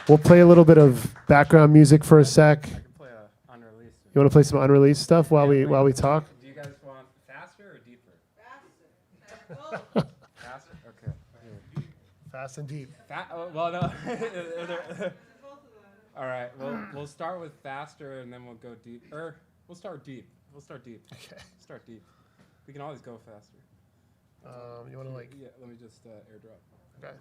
Speaker 3: We'll play a little bit of background music for a sec.
Speaker 6: I can play unreleased.
Speaker 3: You want to play some unreleased stuff while we talk?
Speaker 6: Do you guys want faster or deeper?
Speaker 2: Faster.
Speaker 6: Faster? Okay.
Speaker 3: Fast and deep.
Speaker 6: Well, no.
Speaker 2: Both of them.
Speaker 6: All right. We'll start with faster and then we'll go deep. Or we'll start deep.
Speaker 3: Okay.
Speaker 6: Start deep. We can always go faster.
Speaker 3: You want to like?
Speaker 6: Yeah. Let me just airdrop.
Speaker 3: Okay.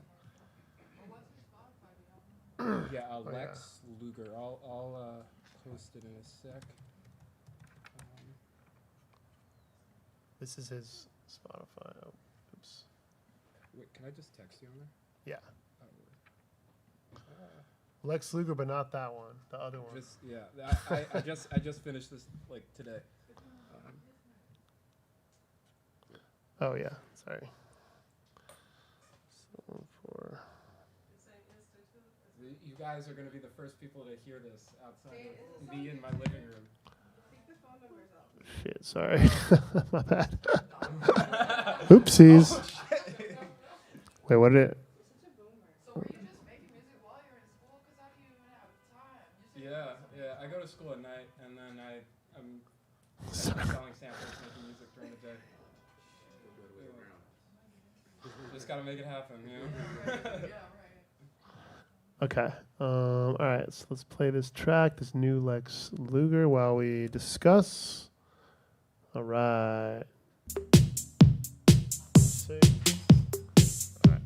Speaker 6: Yeah.
Speaker 3: Oh, yeah.
Speaker 6: Lex Luger. I'll post it in a sec.
Speaker 3: This is his Spotify. Oh, oops.
Speaker 6: Wait. Can I just text you on there?
Speaker 3: Yeah.
Speaker 6: Oh,
Speaker 3: Lex Luger, but not that one. The other one.
Speaker 6: Just yeah. I just finished this like today.
Speaker 3: Oh yeah. Sorry. So for.
Speaker 6: You guys are gonna be the first people to hear this outside of me in my living room.
Speaker 2: Take the phone numbers out.
Speaker 3: Shit. Sorry. My bad. Oopsies. Wait. What did it?
Speaker 9: So were you just making music while you're in school? Because how do you even have time?
Speaker 6: Yeah. I go to school at night and then I'm selling samples, making music during the day. Just gotta make it happen,
Speaker 9: Yeah, right.
Speaker 3: Okay. All right. So let's play this track, this new Lex Luger, while we discuss. All right. See. All right.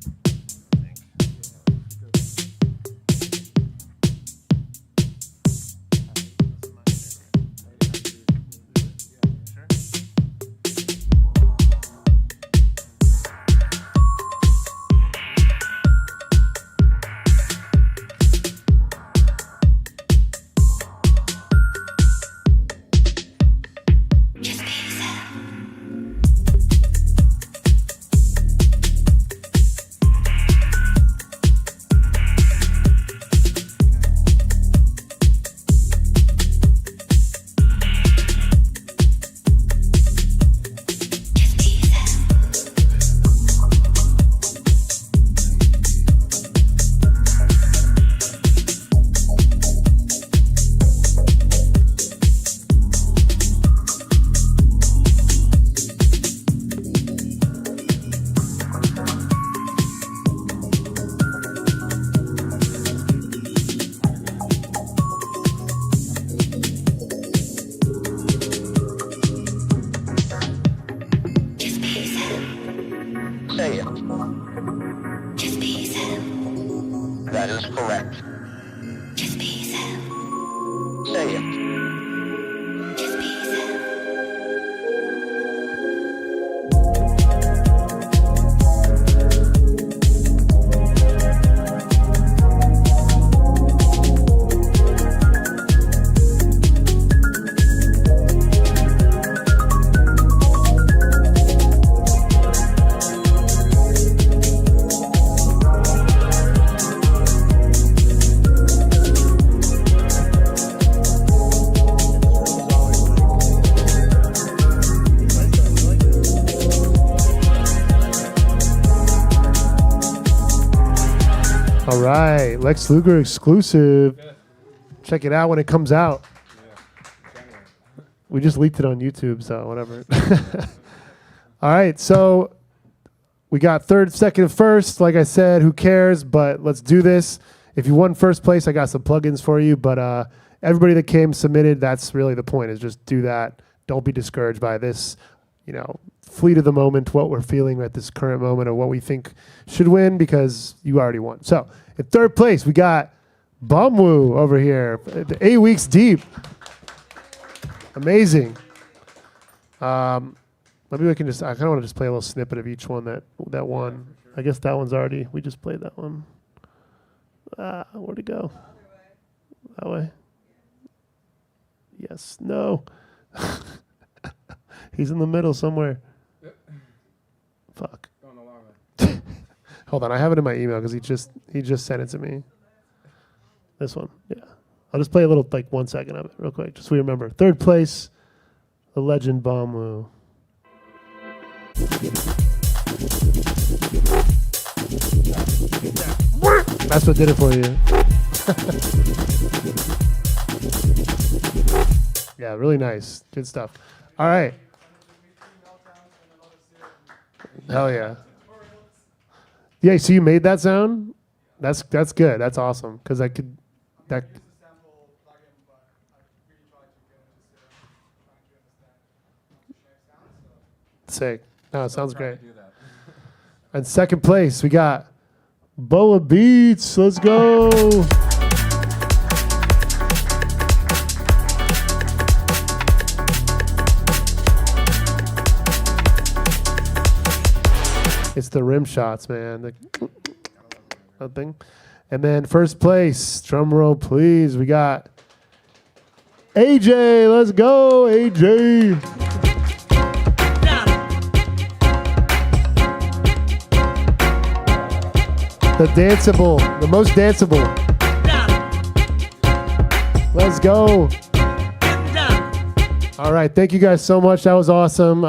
Speaker 1: Say it.
Speaker 7: Just be yourself.
Speaker 1: That is correct.
Speaker 7: Just be yourself.
Speaker 1: Say it.
Speaker 7: Just be yourself.
Speaker 3: All right, Lex Luger exclusive. Check it out when it comes out. We just leaked it on YouTube, so whatever. All right, so we got third, second, first. Like I said, who cares? But let's do this. If you won first place, I got some plugins for you. But everybody that came submitted, that's really the point, is just do that. Don't be discouraged by this, fleet of the moment, what we're feeling at this current moment, or what we think should win, because you already won. So in third place, we got Bumwoo over here, 8 weeks deep. Amazing. Maybe we can just, I kind of want to just play a little snippet of each one that won. I guess that one's already, we just played that one. Where'd it go?
Speaker 2: The other way.
Speaker 3: that way. Yes. No. He's in the middle somewhere. Fuck.
Speaker 6: Going the long way.
Speaker 3: Hold on, I have it in my email because he just sent it to me. This one, yeah. I'll just play a little, like 1 second of it real quick, just so we remember. Third place, the legend Bamu. That's what did it for you. Yeah, really nice. Good stuff. All right. Hell yeah. Yeah, so you made that sound? That's good. That's awesome. Because I could that
Speaker 4: Use the sample plugin, but I really tried to get into trying to understand how to share sounds. So
Speaker 3: sick. No, it sounds
Speaker 6: Try to
Speaker 3: great.
Speaker 6: do that.
Speaker 3: And second place, we got Boa Beats. Let's go. It's the rim shots, man. That thing. And then first place, drum roll, please. We got AJ. Let's go, AJ. The danceable, the most danceable. Let's go. All right, thank you guys so much. That was awesome.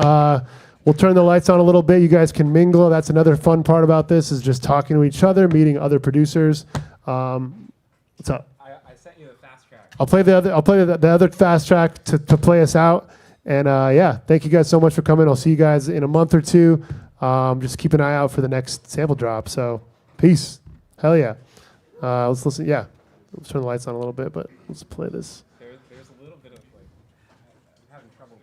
Speaker 3: We'll turn the lights on a little bit. You guys can mingle. That's another fun part about this is just talking to each other, meeting other producers. What's up?
Speaker 6: I sent you the fast track.
Speaker 3: I'll play the other fast track to play us out. And yeah, thank you guys so much for coming. I'll see you guys in a month or two. Just keep an eye out for the next sample drop. So peace. Hell yeah. Let's listen. Yeah, let's turn the lights on a little bit, but let's play this.
Speaker 6: There's a little bit of like, I'm having trouble.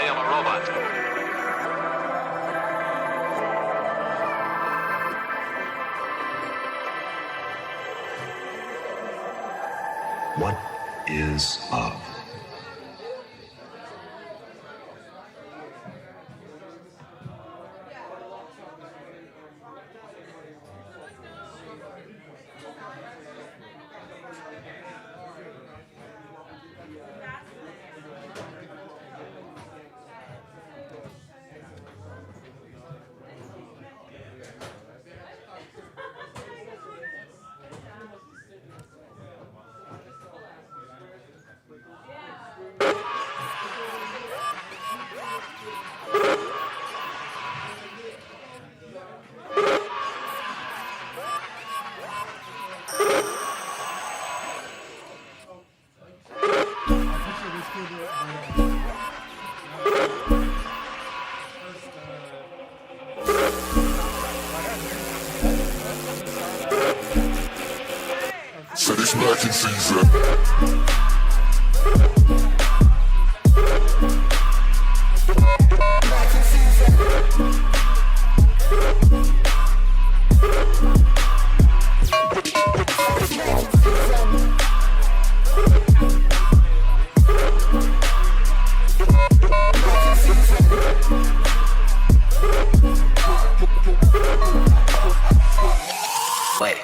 Speaker 10: I am a robot.
Speaker 11: What is up?
Speaker 12: So this market season.
Speaker 11: Wait.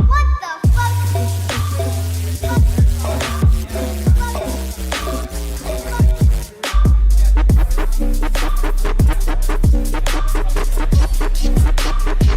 Speaker 7: What the fuck?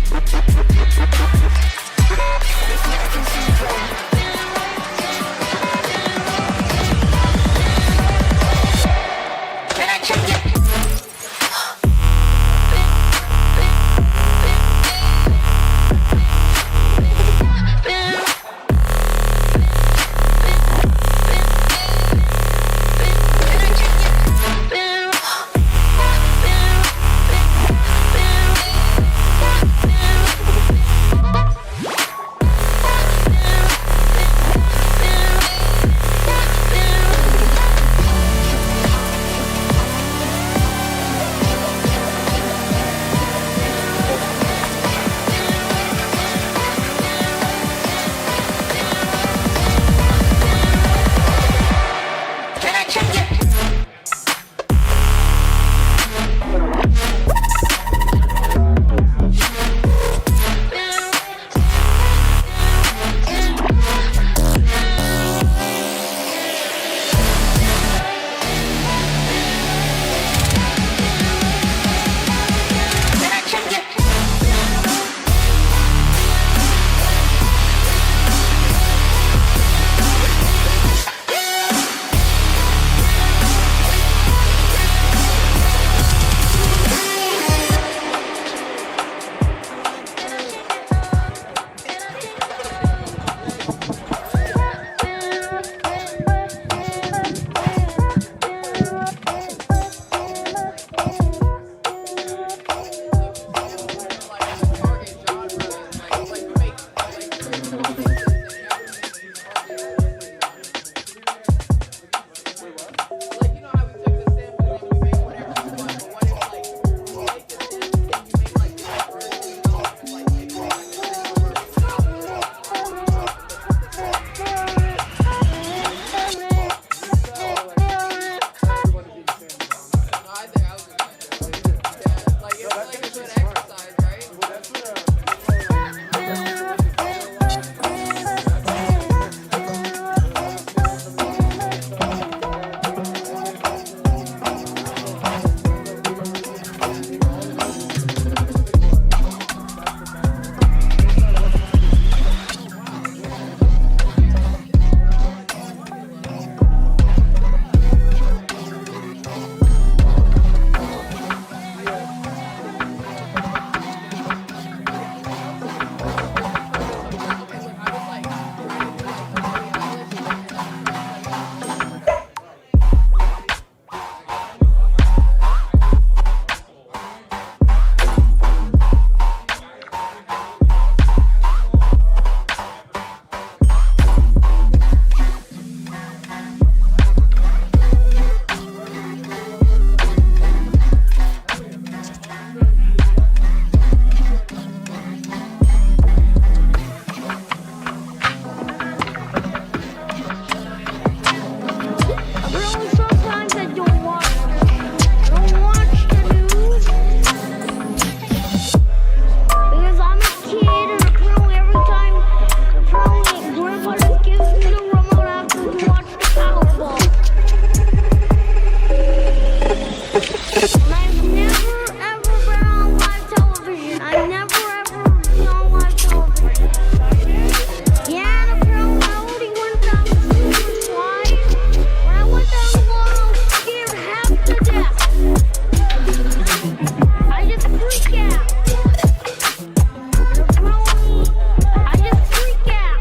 Speaker 7: I've never ever been on live television. I've never ever been on live television. Yeah, the Pro Melody went down the stupid slide. When I went down the wall, I was scared half to death. I just freak out. I just freak out.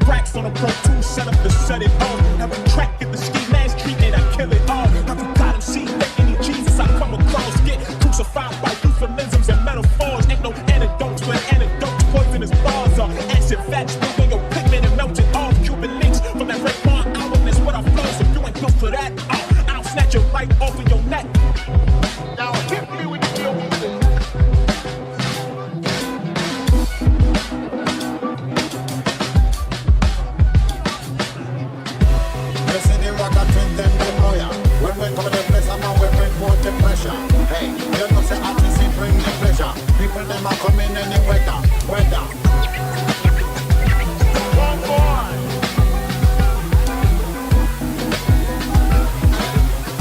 Speaker 8: Racks on a Pro Tools set up to set it on. Every track in the ski mask treatment, I kill it all. Every God MC, any Jesus I come across, get crucified by euphemisms and metaphors. Ain't no antidotes for antidotes. Poisonous bars are acid facts. Moving your pigment and melt it off. Cuban links from that red barn album. That's what I flow. So you ain't built for that. I'll snatch it right off of your neck. Now hit me with the deal with it.
Speaker 10: When we come to the place, I'm we bring forth the pressure. Hey, you know say artists bring the pleasure. People them are coming any weather. One boy.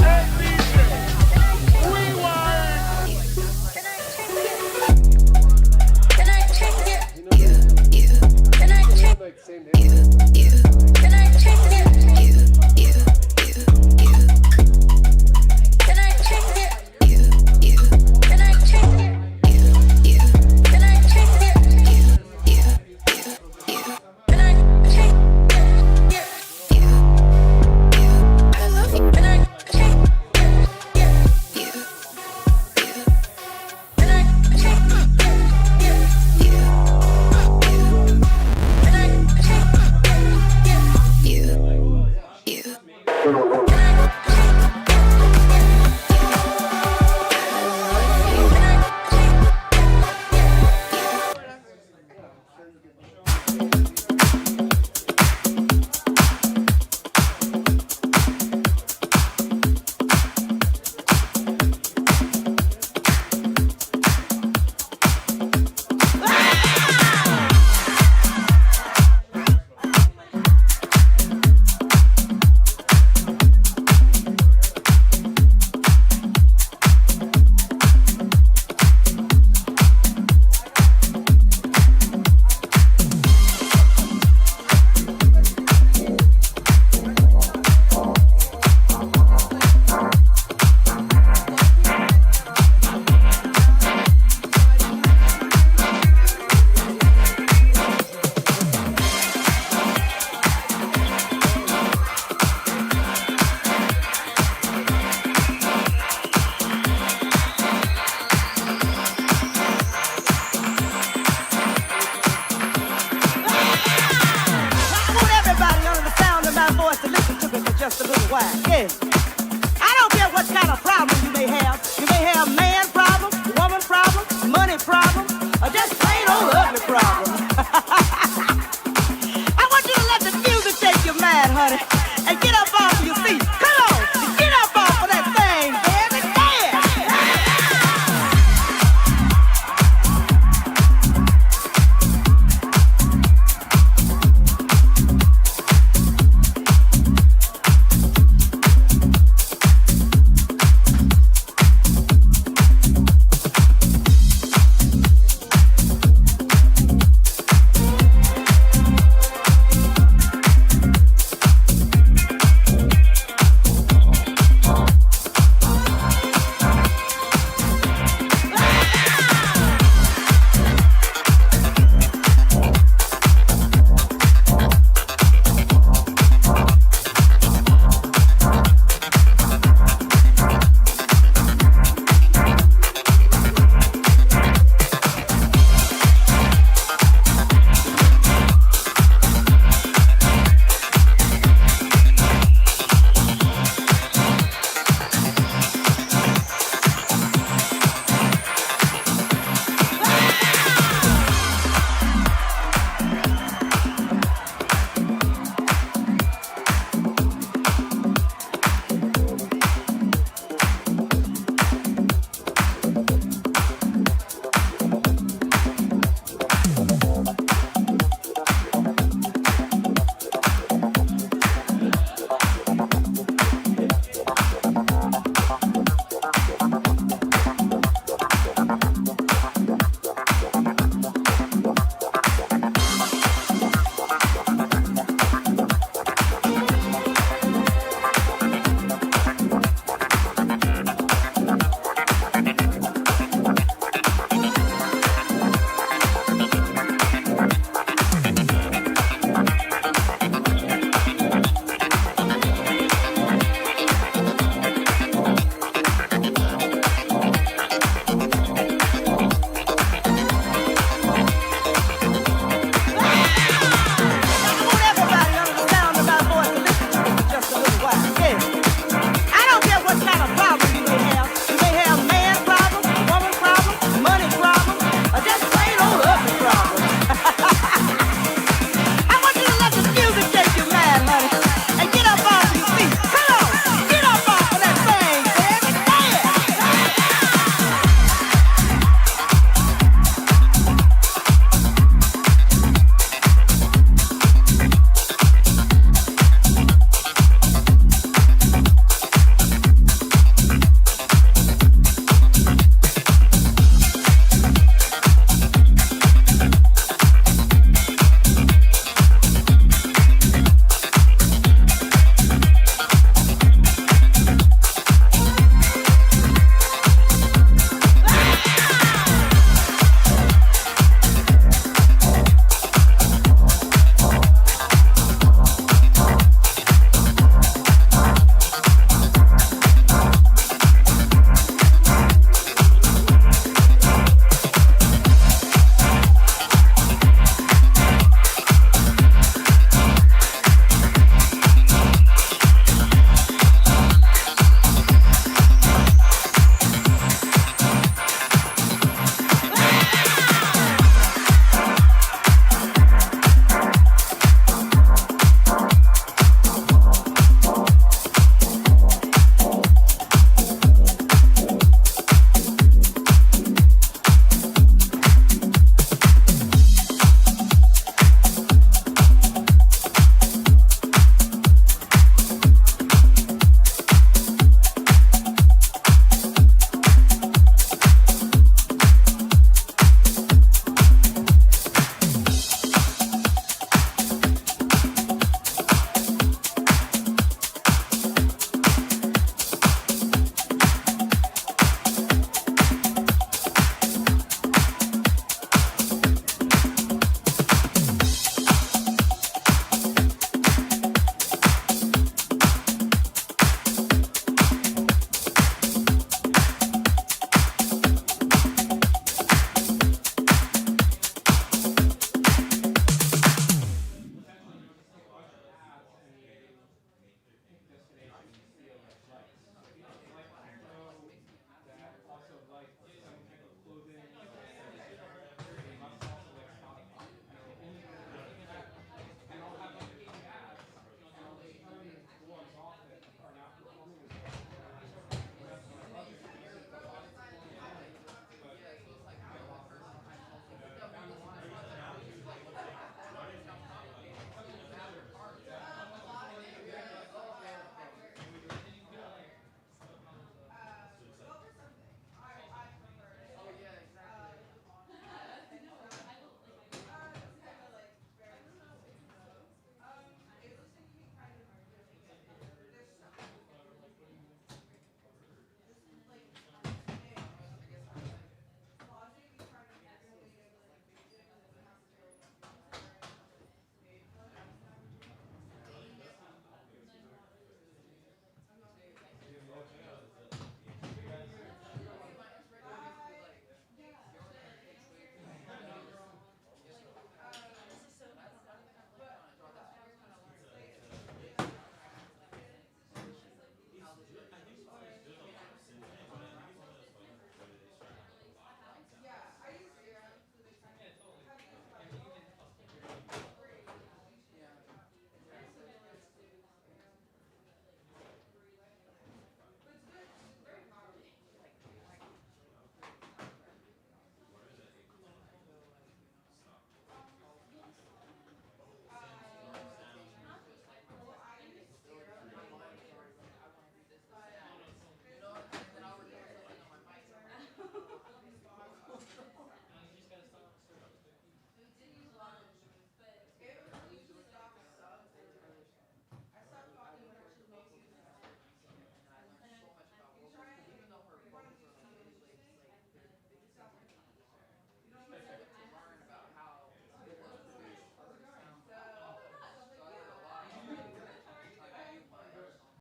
Speaker 10: Hey DJ, we want.
Speaker 7: Can I check it? You. Can I check you? Can I check it? You. Can I check it? You. Can I check it? You. Can I check it? You. Can I check it? You. I love you. Can I check it? You. Can I check it? You. Can I check it? You.
Speaker 8: Just a little while, yeah. I don't care what kind of problem you may have. You may have man problem, woman problem, money problem, or just plain old ugly problem.